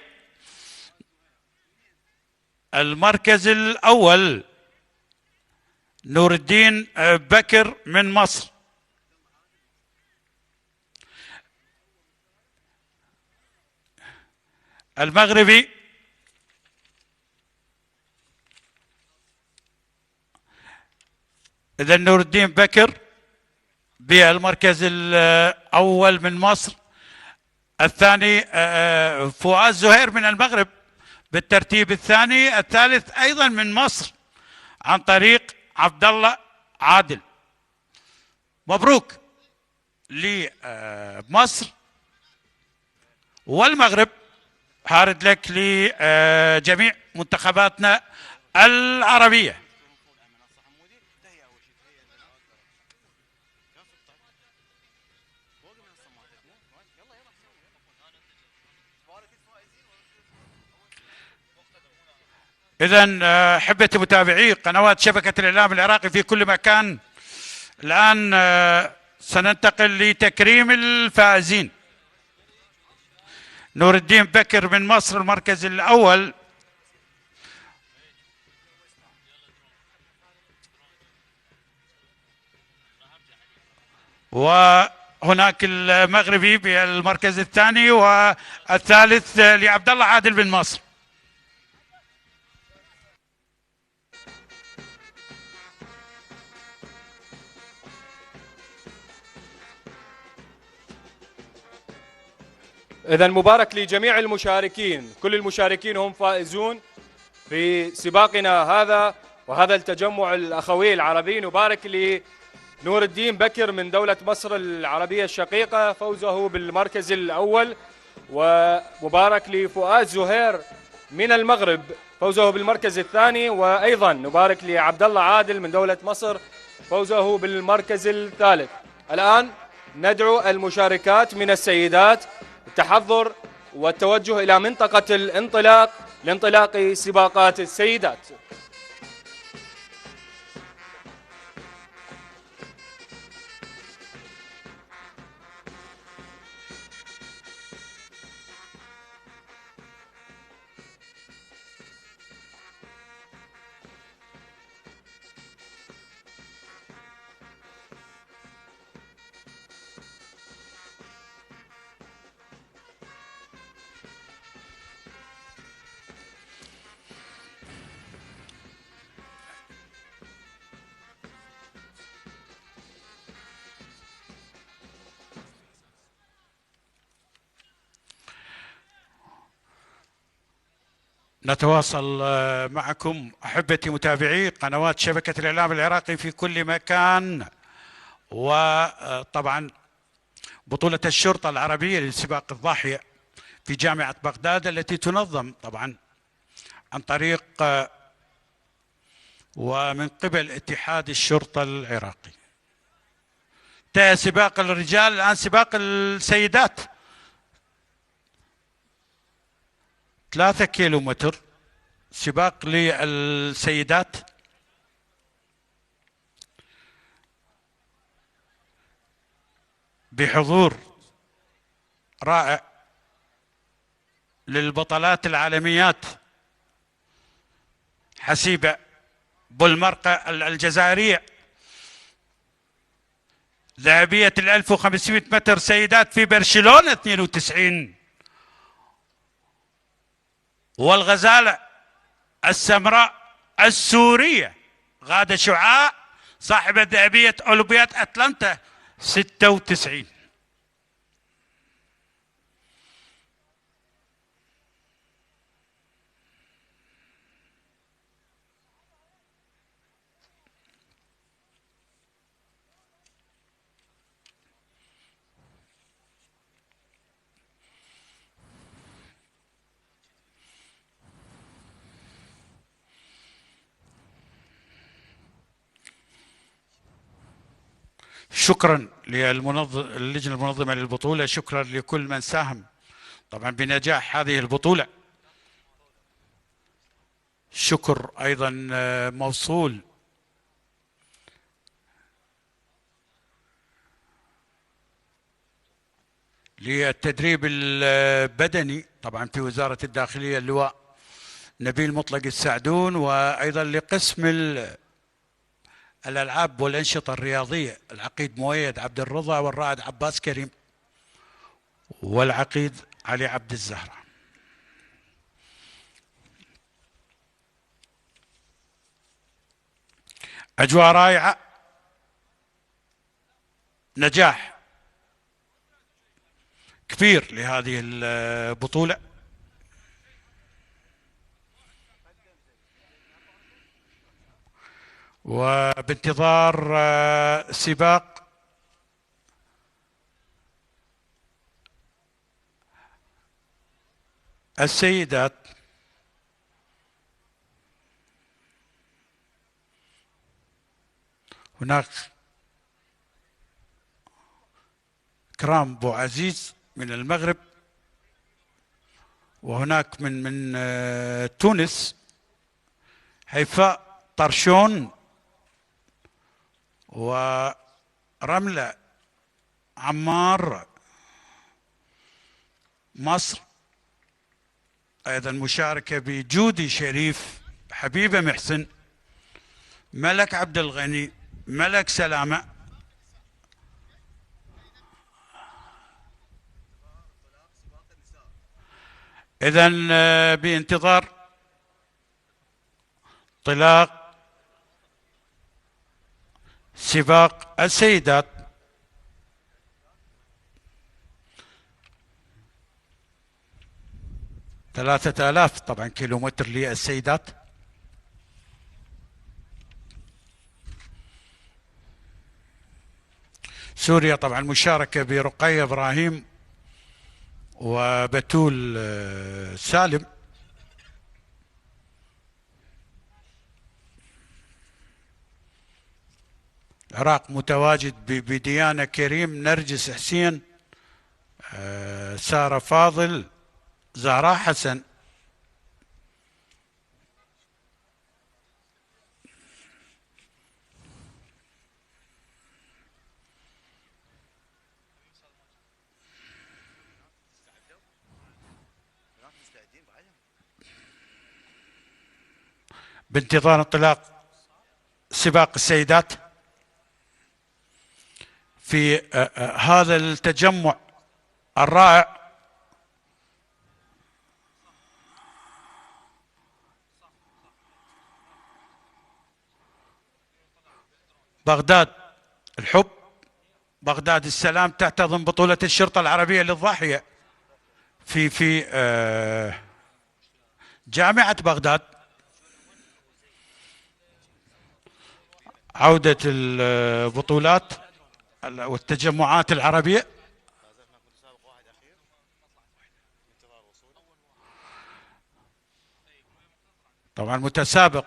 المركز الأول نور الدين بكر من مصر. المغربي إذا نور الدين بكر بالمركز الأول من مصر. الثاني فؤاد زهير من المغرب بالترتيب الثاني. الثالث أيضا من مصر عن طريق عبد الله عادل. مبروك لمصر والمغرب، هارد لك لجميع منتخباتنا العربية. إذن أحبتي متابعي قنوات شبكة الإعلام العراقي في كل مكان، الآن سننتقل لتكريم الفائزين. نور الدين بكر من مصر المركز الأول، وهناك المغربي بالمركز الثاني، والثالث لعبد الله عادل من مصر. إذا مبارك لجميع المشاركين، كل المشاركين هم فائزون في سباقنا هذا وهذا التجمع الأخوي العربي. نبارك لنور الدين بكر من دولة مصر العربية الشقيقة فوزه بالمركز الأول، ومبارك لفؤاد زهير من المغرب فوزه بالمركز الثاني، وأيضا نبارك لعبد الله عادل من دولة مصر فوزه بالمركز الثالث. الآن ندعو المشاركات من السيدات التحضر والتوجه إلى منطقة الانطلاق لانطلاق سباقات السيدات. نتواصل معكم أحبتي متابعي قنوات شبكة الإعلام العراقي في كل مكان. وطبعا بطولة الشرطة العربية لسباق الضاحية في جامعة بغداد التي تنظم طبعا عن طريق ومن قبل اتحاد الشرطة العراقي. انتهى سباق الرجال، الآن سباق السيدات 3 كيلومتر سباق للسيدات. بحضور رائع للبطلات العالميات حسيبة بولمرقة الجزائرية لاعبية 1500 متر سيدات في برشلونة 92، والغزالة السمراء السورية غادة شعاع صاحبة ذهبية أولمبياد أتلانتا 96. شكرا للجنة المنظمة للبطولة، شكرا لكل من ساهم طبعا بنجاح هذه البطولة. شكر أيضا موصول للتدريب البدني طبعا في وزارة الداخلية اللواء نبيل مطلق السعدون، وأيضا لقسم الألعاب والأنشطة الرياضية العقيد مؤيد عبد الرضا والرائد عباس كريم والعقيد علي عبد الزهرة. أجواء رائعة، نجاح كبير لهذه البطولة. وبانتظار سباق السيدات. هناك كرام بو عزيز من المغرب، وهناك من تونس هيفاء طرشون، ورملة عمار مصر، أيضا مشاركة بجودي شريف، حبيبة محسن، ملك عبد الغني، ملك سلامة. إذن بانتظار انطلاق سباق السيدات. ثلاثة آلاف طبعا كيلومتر للسيدات. سوريا طبعا مشاركة برقية إبراهيم وبتول سالم. العراق متواجد بديانة كريم، نرجس حسين، سارة فاضل، زهراء حسن. بانتظار انطلاق سباق السيدات في هذا التجمع الرائع. بغداد الحب، بغداد السلام تحتضن بطولة الشرطة العربية للضاحية في جامعة بغداد، عودة البطولات والتجمعات العربية. طبعا متسابق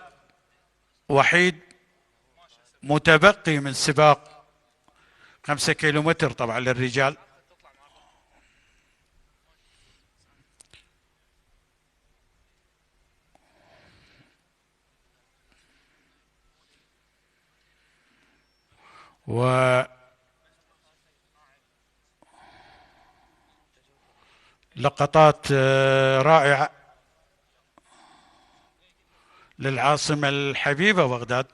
وحيد متبقي من سباق 5 كيلومتر طبعا للرجال. ولقطات رائعة للعاصمة الحبيبة بغداد.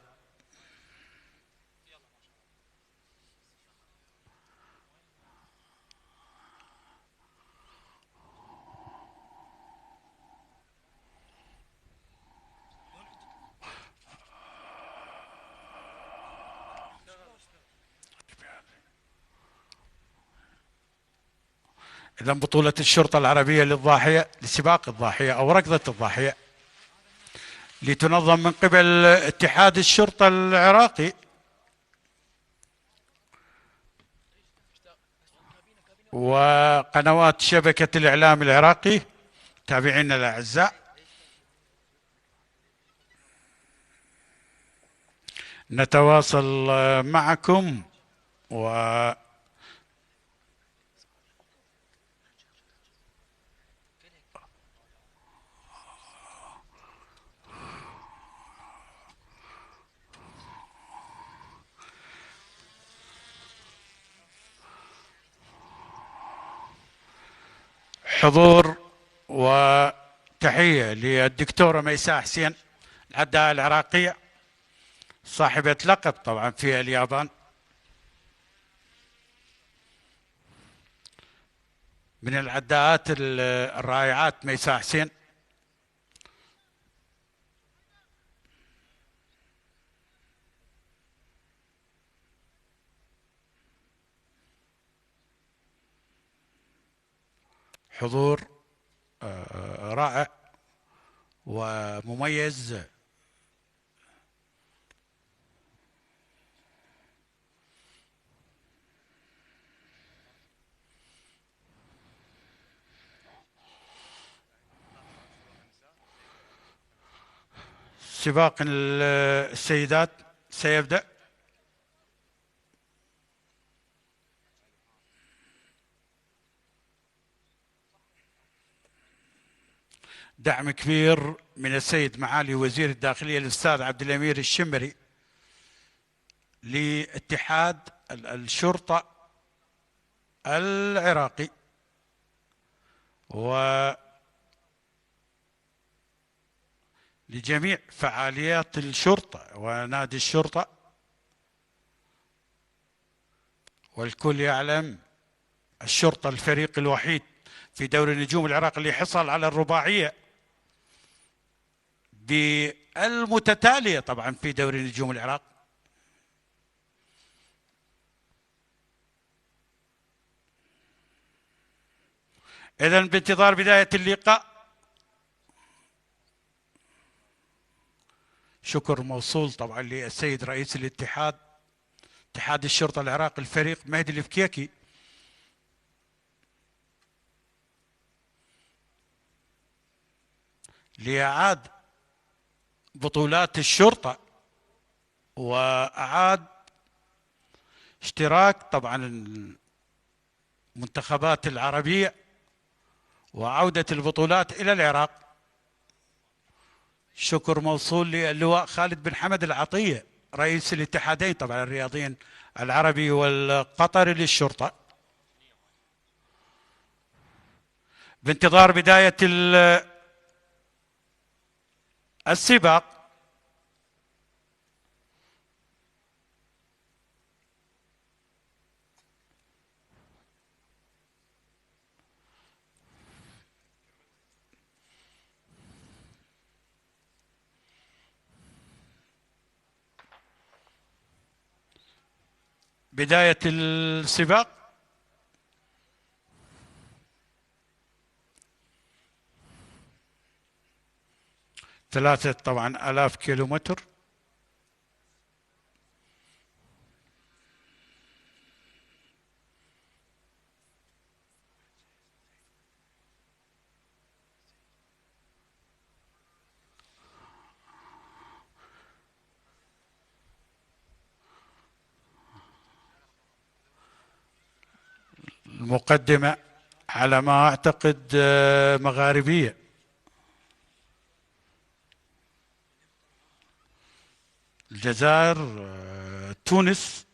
إذن بطولة الشرطة العربية للضاحية، لسباق الضاحية أو ركضة الضاحية، لتنظم من قبل اتحاد الشرطة العراقي وقنوات شبكة الإعلام العراقي. تابعينا الأعزاء، نتواصل معكم حضور وتحية للدكتورة ميساء حسين، العداءة العراقية صاحبة لقب طبعا في اليابان، من العداءات الرائعات ميساء حسين. حضور رائع ومميز. سباق السيدات سيبدأ. دعم كبير من السيد معالي وزير الداخلية الأستاذ عبد الأمير الشمري لاتحاد الشرطة العراقي ولجميع فعاليات الشرطة ونادي الشرطة. والكل يعلم الشرطة الفريق الوحيد في دوري نجوم العراق اللي حصل على الرباعية بالمتتالية طبعا في دوري نجوم العراق. إذن بانتظار بداية اللقاء، شكر موصول طبعا للسيد رئيس الاتحاد، اتحاد الشرطة العراقي الفريق مهدي الفكيكي، لإعاد بطولات الشرطة وأعاد اشتراك طبعا المنتخبات العربية وعودة البطولات إلى العراق. شكر موصول للواء خالد بن حمد العطية رئيس الاتحادين طبعا الرياضيين العربي والقطري للشرطة. بانتظار بداية السباق، بداية السباق. 3 طبعا آلاف كيلومتر. المقدمة على ما أعتقد مغاربية. الجزائر، تونس،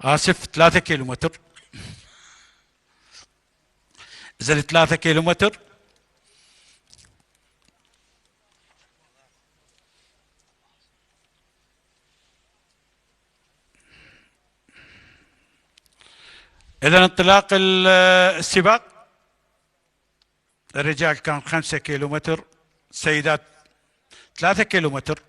آسف 3 كيلومتر. إذا 3 كيلومتر إذا انطلاق السباق الرجال كان 5 كيلومتر، السيدات 3 كيلومتر.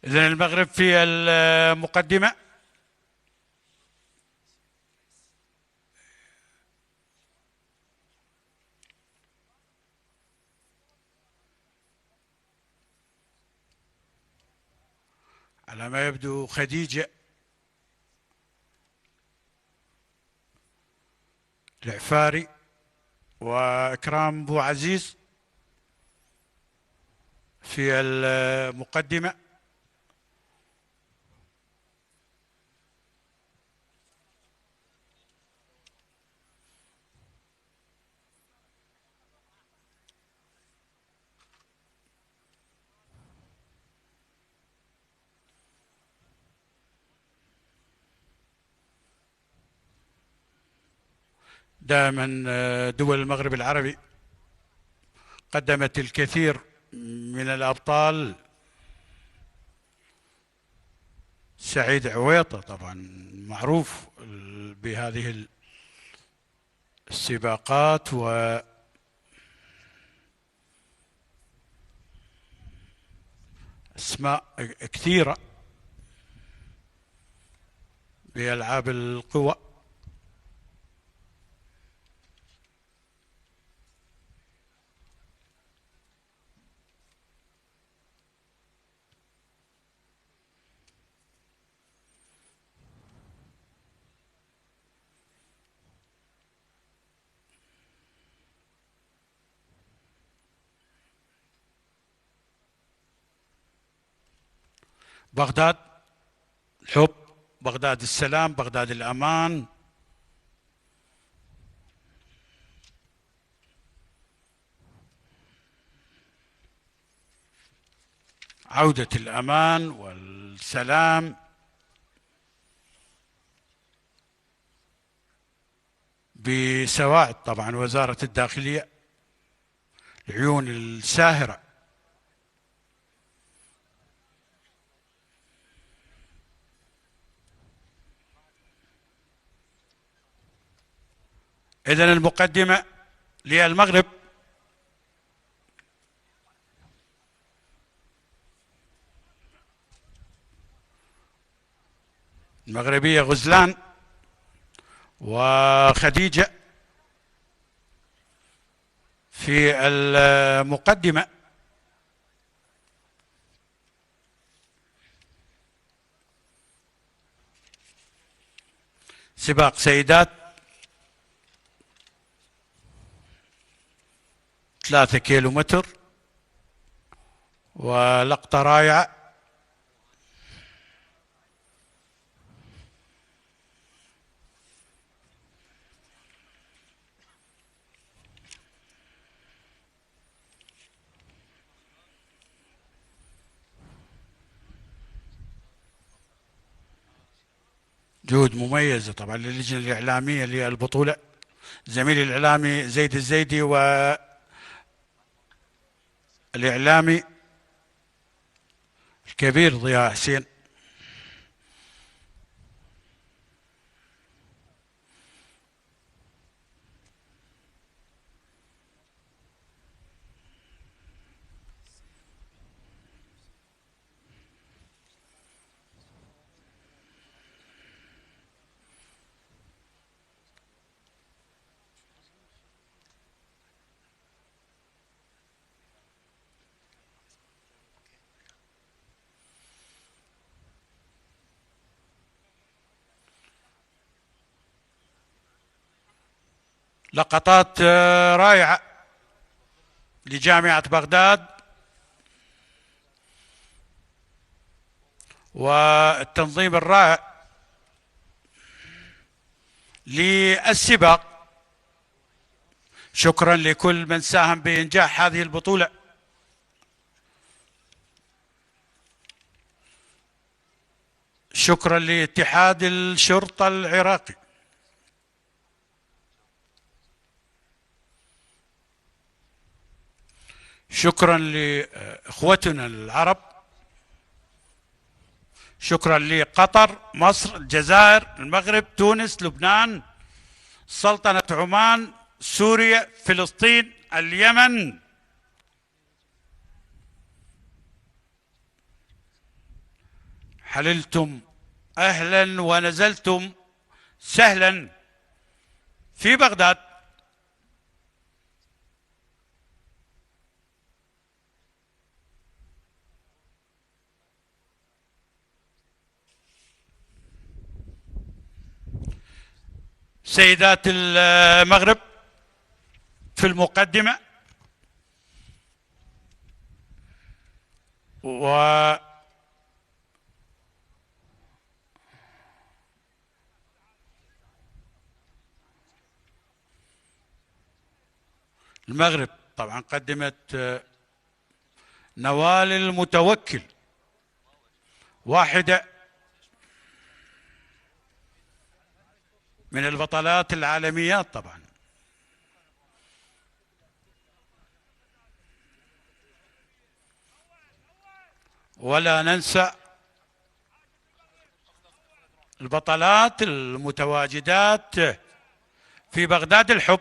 إذن المغرب في المقدمة. على ما يبدو خديجة العفاري وإكرام بو عزيز في المقدمة. دائما دول المغرب العربي قدمت الكثير من الأبطال. سعيد عويطة طبعا معروف بهذه السباقات و أسماء كثيرة بألعاب القوى. بغداد الحب، بغداد السلام، بغداد الأمان. عودة الأمان والسلام بسواعد طبعا وزارة الداخلية، العيون الساهرة. إذن المقدمة للمغرب المغربية غزلان وخديجة في المقدمة. سباق سيدات 3 كيلومتر ولقطة رائعة. جهود مميزة طبعا للجنة الإعلامية للبطولة، زميلي الإعلامي زيد الزيدي والإعلامي الكبير ضياء حسين. لقطات رائعة لجامعة بغداد والتنظيم الرائع للسباق. شكرا لكل من ساهم بإنجاح هذه البطولة. شكرا لاتحاد الشرطة العراقي. شكرا لإخوتنا العرب. شكرا لقطر، مصر، الجزائر، المغرب، تونس، لبنان، سلطنة عمان، سوريا، فلسطين، اليمن. حللتم أهلا ونزلتم سهلا في بغداد. سيدات المغرب في المقدمة، المغرب طبعا قدمت نوال المتوكل، واحدة من البطلات العالميات طبعا. ولا ننسى البطلات المتواجدات في بغداد الحب،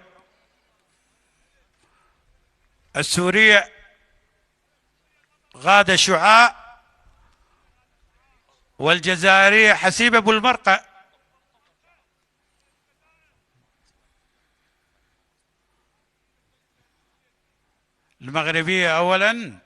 السورية غادة شعاع، والجزائرية حسيبة أبو المرقة. المغربية أولا،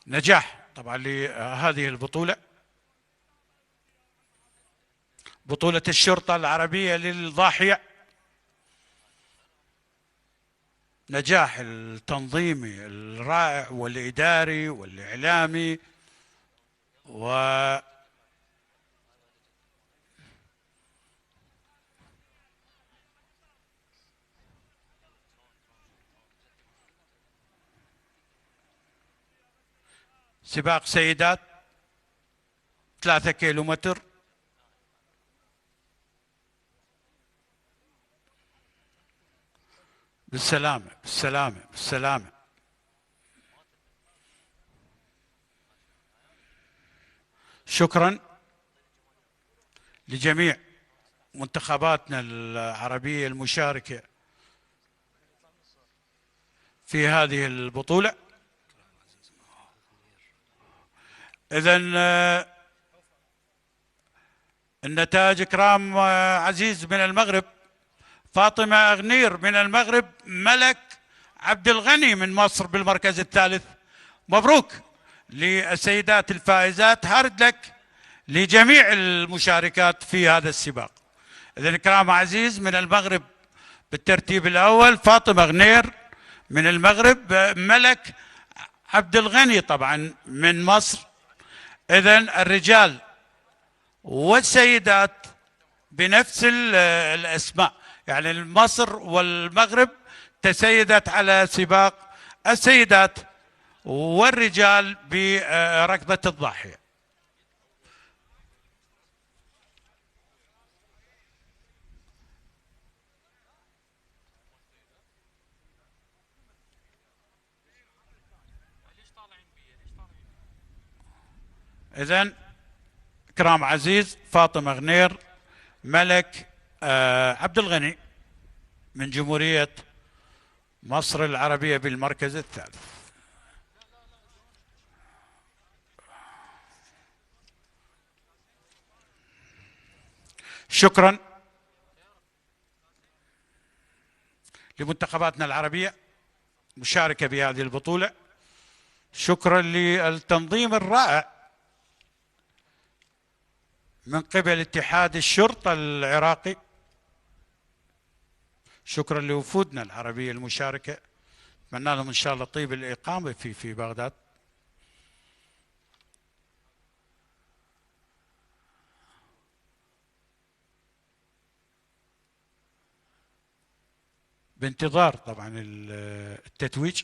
نجاح طبعا لهذه البطولة، بطولة الشرطة العربية للضاحية. نجاح التنظيمي الرائع والإداري والإعلامي سباق سيدات 3 كيلومتر. بالسلامة بالسلامة بالسلامة. شكرا لجميع منتخباتنا العربية المشاركة في هذه البطولة. إذن النتائج: إكرام عزيز من المغرب، فاطمة أغنير من المغرب، ملك عبد الغني من مصر بالمركز الثالث. مبروك للسيدات الفائزات، هارد لك لجميع المشاركات في هذا السباق. إذن إكرام عزيز من المغرب بالترتيب الأول، فاطمة أغنير من المغرب، ملك عبد الغني طبعا من مصر. إذن الرجال والسيدات بنفس الأسماء، يعني مصر والمغرب تسيدت على سباق السيدات والرجال بركضة الضاحية. إذن إكرام عزيز، فاطمة غنير، ملك عبد الغني من جمهورية مصر العربية بالمركز الثالث. شكرا لمنتخباتنا العربية مشاركة بهذه البطولة. شكرا للتنظيم الرائع من قبل اتحاد الشرطة العراقي. شكرا لوفودنا العربية المشاركة، أتمنى لهم إن شاء الله طيب الإقامة في بغداد. بانتظار طبعا التتويج.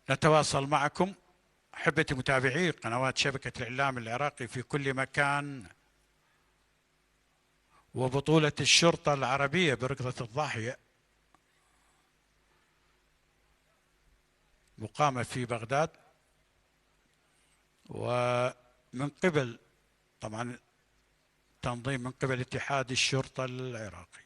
نتواصل معكم أحبتي متابعي قنوات شبكة الإعلام العراقي في كل مكان. وبطولة الشرطة العربية بركضة الضاحية مقامة في بغداد، ومن قبل طبعا تنظيم من قبل اتحاد الشرطة العراقي.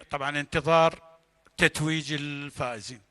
طبعا انتظار تتويج الفائزين.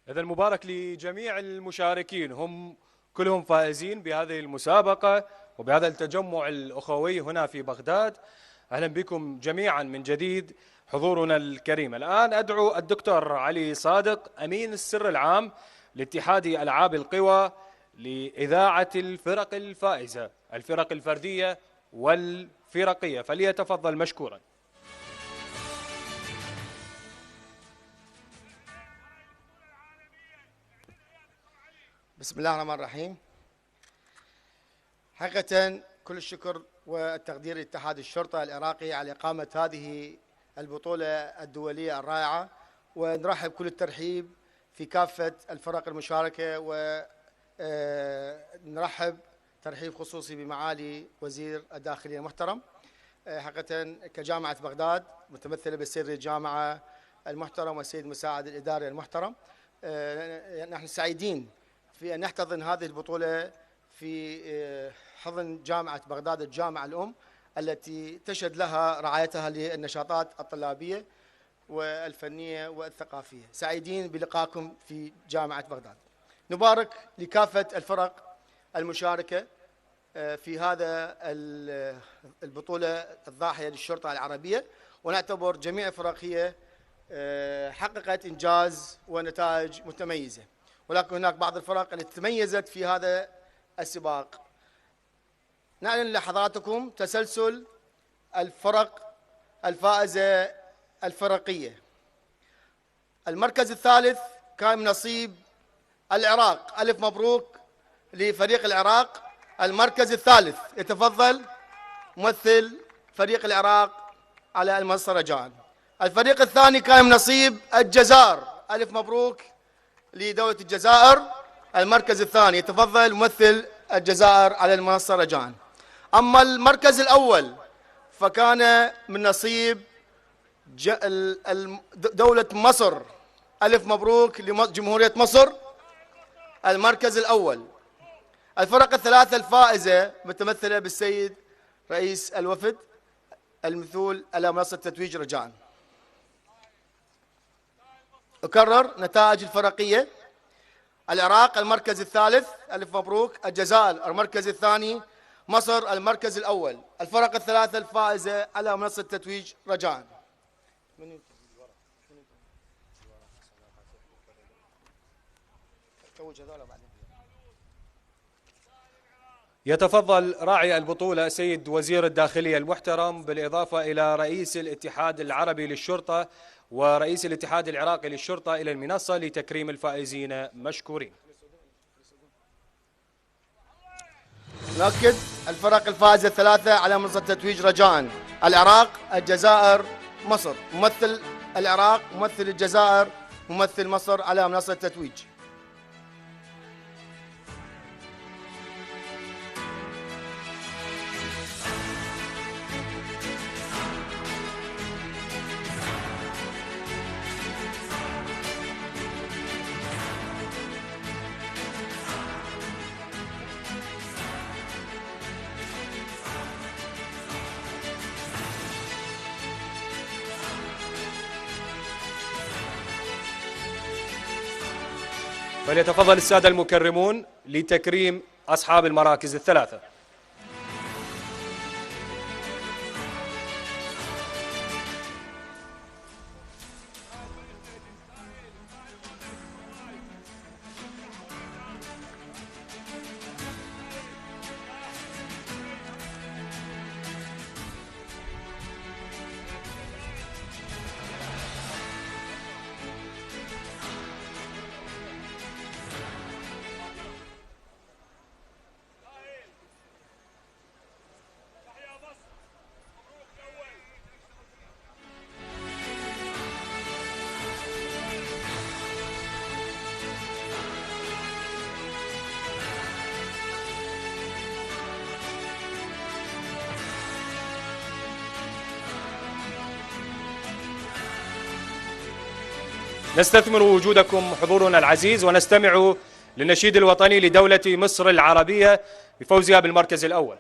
إذا مبارك لجميع المشاركين، هم كلهم فائزين بهذه المسابقة وبهذا التجمع الأخوي هنا في بغداد. أهلا بكم جميعا من جديد حضورنا الكريم. الآن أدعو الدكتور علي صادق أمين السر العام لاتحاد ألعاب القوى لإذاعة الفرق الفائزة، الفرق الفردية والفرقية، فليتفضل مشكورا. بسم الله الرحمن الرحيم. حقيقة كل الشكر والتقدير لاتحاد الشرطة العراقي على إقامة هذه البطولة الدولية الرائعة، ونرحب كل الترحيب في كافة الفرق المشاركة، ونرحب ترحيب خصوصي بمعالي وزير الداخلية المحترم. حقيقة كجامعة بغداد متمثلة بالسيد الجامعة المحترم والسيد المساعد الإداري المحترم، نحن سعيدين في أن نحتضن هذه البطولة في حضن جامعة بغداد، الجامعة الأم التي تشهد لها رعايتها للنشاطات الطلابية والفنية والثقافية. سعيدين بلقائكم في جامعة بغداد. نبارك لكافة الفرق المشاركة في هذا البطولة الضاحية للشرطة العربية، ونعتبر جميع الفرق هي حققت إنجاز ونتائج متميزة، ولكن هناك بعض الفرق التي تميزت في هذا السباق. نعلن لحضراتكم تسلسل الفرق الفائزة الفرقية. المركز الثالث كان من نصيب العراق، ألف مبروك لفريق العراق. المركز الثالث يتفضل ممثل فريق العراق على المنصة رجاء. الفريق الثاني كان من نصيب الجزائر، ألف مبروك لدولة الجزائر. المركز الثاني يتفضل ممثل الجزائر على المنصة رجاء. أما المركز الأول فكان من نصيب دولة مصر، ألف مبروك لجمهورية مصر، المركز الأول. الفرق الثلاثة الفائزة متمثلة بالسيد رئيس الوفد المثول على منصة التتويج رجاء. أكرر نتائج الفرقية: العراق المركز الثالث، ألف مبروك. الجزائر المركز الثاني. مصر المركز الأول. الفرق الثلاثة الفائزة على منصة التتويج رجاء. يتفضل راعي البطولة سيد وزير الداخلية المحترم، بالإضافة إلى رئيس الاتحاد العربي للشرطة ورئيس الاتحاد العراقي للشرطة إلى المنصة لتكريم الفائزين مشكورين. نؤكد الفرق الفائزة الثلاثة على منصة التتويج رجاء: العراق، الجزائر، مصر. ممثل العراق، ممثل الجزائر، ممثل مصر على منصة التتويج. فليتفضل السادة المكرمون لتكريم أصحاب المراكز الثلاثة. نستثمر وجودكم حضورنا العزيز ونستمع للنشيد الوطني لدولة مصر العربية بفوزها بالمركز الأول.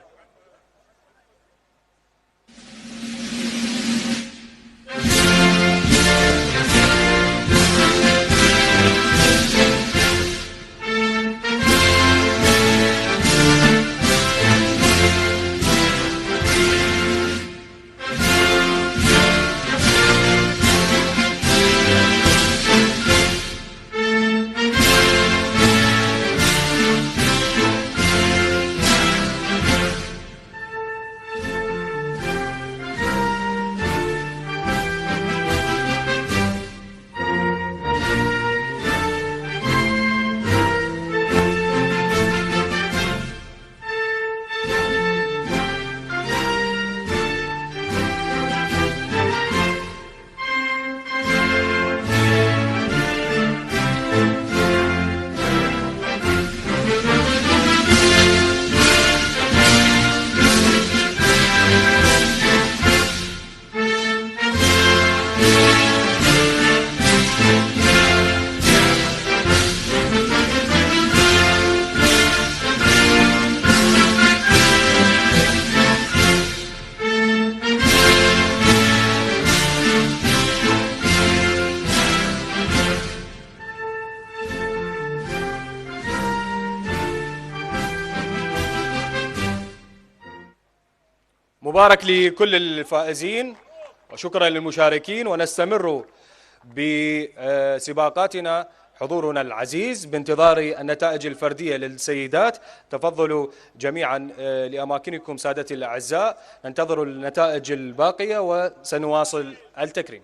مبارك لكل الفائزين وشكرا للمشاركين، ونستمر بسباقاتنا حضورنا العزيز بانتظار النتائج الفردية للسيدات. تفضلوا جميعا لأماكنكم سادتي الأعزاء، ننتظر النتائج الباقية وسنواصل التكريم.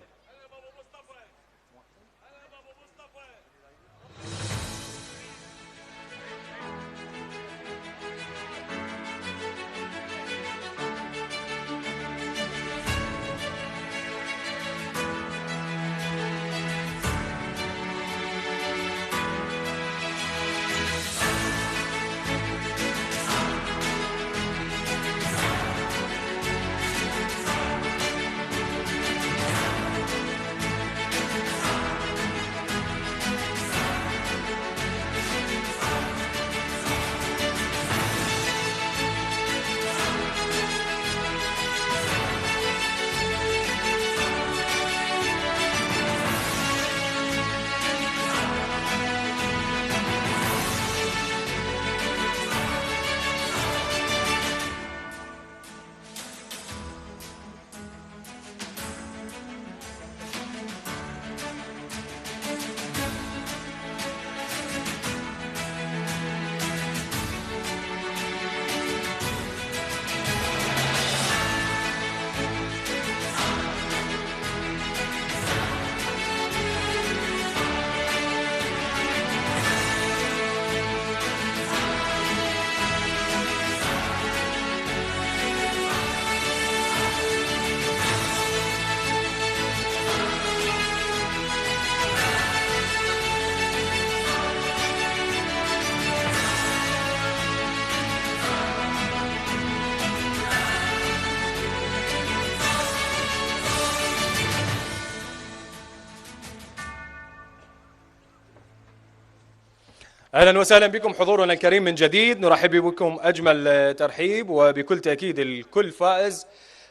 أهلا وسهلا بكم حضورنا الكريم من جديد، نرحب بكم أجمل ترحيب، وبكل تأكيد الكل فائز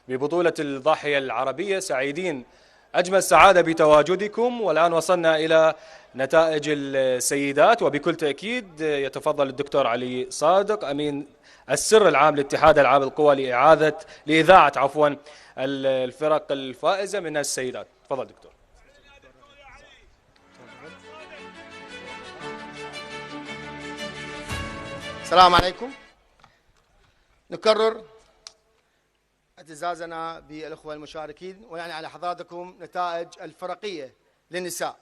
ببطولة الضاحية العربية. سعيدين أجمل سعادة بتواجدكم. والآن وصلنا إلى نتائج السيدات، وبكل تأكيد يتفضل الدكتور علي صادق أمين السر العام لاتحاد ألعاب القوى لإذاعة الفرق الفائزة من السيدات. تفضل دكتور. السلام عليكم. نكرر اعتزازنا بالأخوة المشاركين ويعني على حضراتكم نتائج الفرقية للنساء.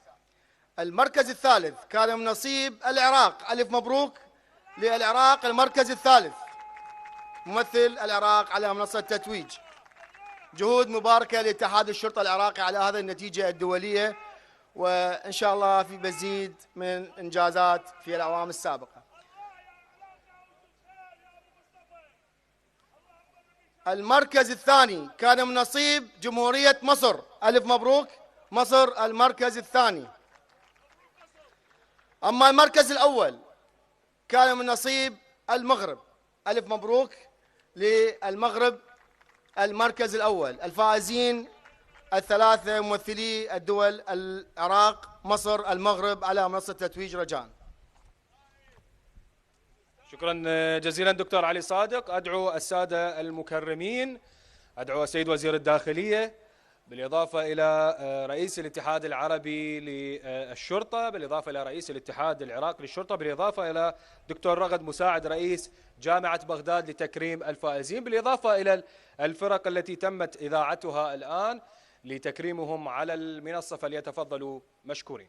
المركز الثالث كان من نصيب العراق، ألف مبروك للعراق المركز الثالث، ممثل العراق على منصة التتويج. جهود مباركة لاتحاد الشرطة العراقي على هذه النتيجة الدولية، وإن شاء الله في مزيد من إنجازات في الأعوام السابقة. المركز الثاني كان من نصيب جمهورية مصر، ألف مبروك مصر المركز الثاني. أما المركز الأول كان من نصيب المغرب، ألف مبروك للمغرب المركز الأول. الفائزين الثلاثة ممثلي الدول العراق مصر المغرب على منصة تتويج رجاء. شكرا جزيلا دكتور علي صادق. أدعو السادة المكرمين، أدعو السيد وزير الداخلية بالإضافة إلى رئيس الاتحاد العربي للشرطة، بالإضافة إلى رئيس الاتحاد العراقي للشرطة، بالإضافة إلى دكتور رغد مساعد رئيس جامعة بغداد لتكريم الفائزين، بالإضافة إلى الفرق التي تمت إذاعتها الآن لتكريمهم على المنصة، فليتفضلوا مشكورين.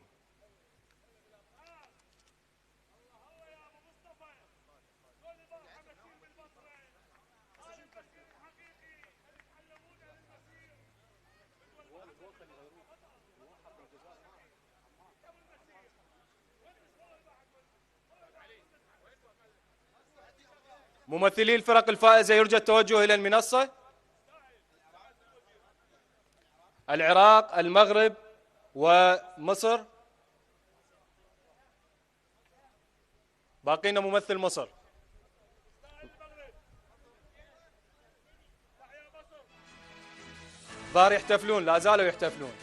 ممثلي الفرق الفائزة يرجى التوجه إلى المنصة. العراق، المغرب ومصر. باقينا ممثل مصر. ظاهر يحتفلون، لا زالوا يحتفلون.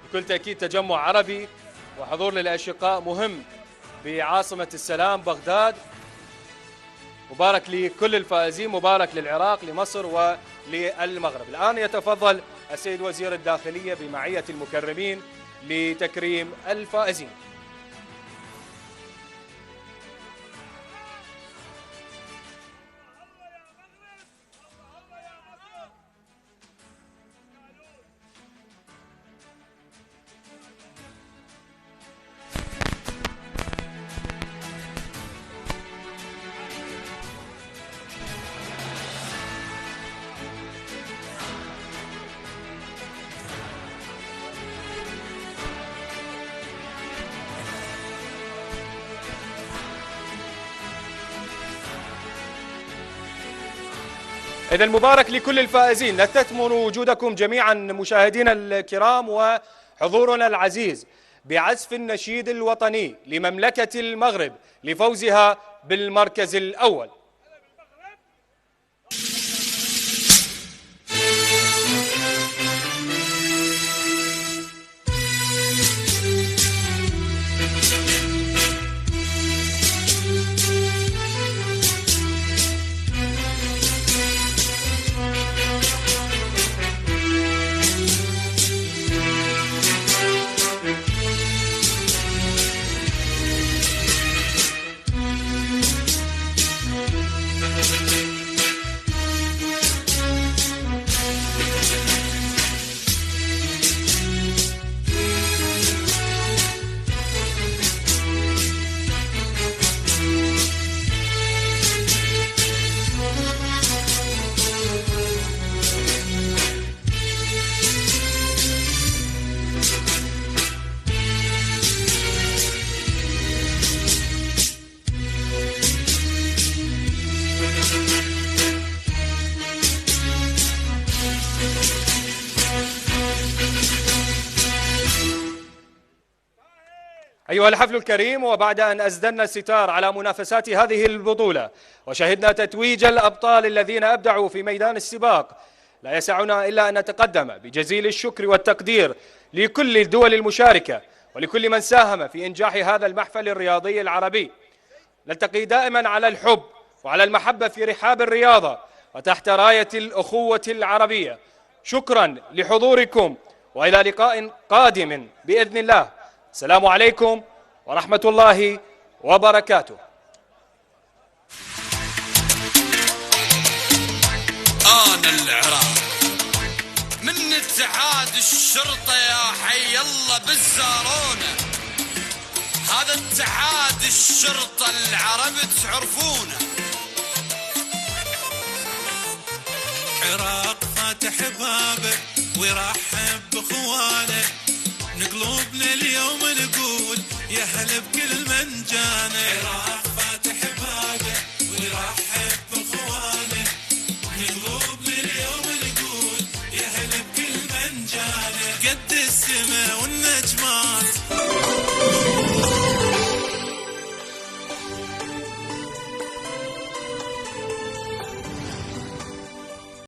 بكل تأكيد تجمع عربي وحضور للأشقاء مهم بعاصمة السلام بغداد. مبارك لكل الفائزين، مبارك للعراق، لمصر وللمغرب. الآن يتفضل السيد وزير الداخلية بمعية المكرمين لتكريم الفائزين. إذن مبارك لكل الفائزين. نستثمر وجودكم جميعا مشاهدينا الكرام وحضورنا العزيز بعزف النشيد الوطني لمملكة المغرب لفوزها بالمركز الأول. أيها الحفل الكريم، وبعد أن أسدلنا الستار على منافسات هذه البطولة وشهدنا تتويج الأبطال الذين أبدعوا في ميدان السباق، لا يسعنا إلا أن نتقدم بجزيل الشكر والتقدير لكل الدول المشاركة ولكل من ساهم في إنجاح هذا المحفل الرياضي العربي. نلتقي دائما على الحب وعلى المحبة في رحاب الرياضة وتحت راية الأخوة العربية. شكرا لحضوركم وإلى لقاء قادم بإذن الله. السلام عليكم ورحمة الله وبركاته. أنا العراق من اتحاد الشرطة يا حي الله بالزارونة، هذا اتحاد الشرطة العرب تعرفونه. عراق فاتح بابه ويرحب بخوانه، من قلوبنا اليوم نقول يا هلا بكل من جانا.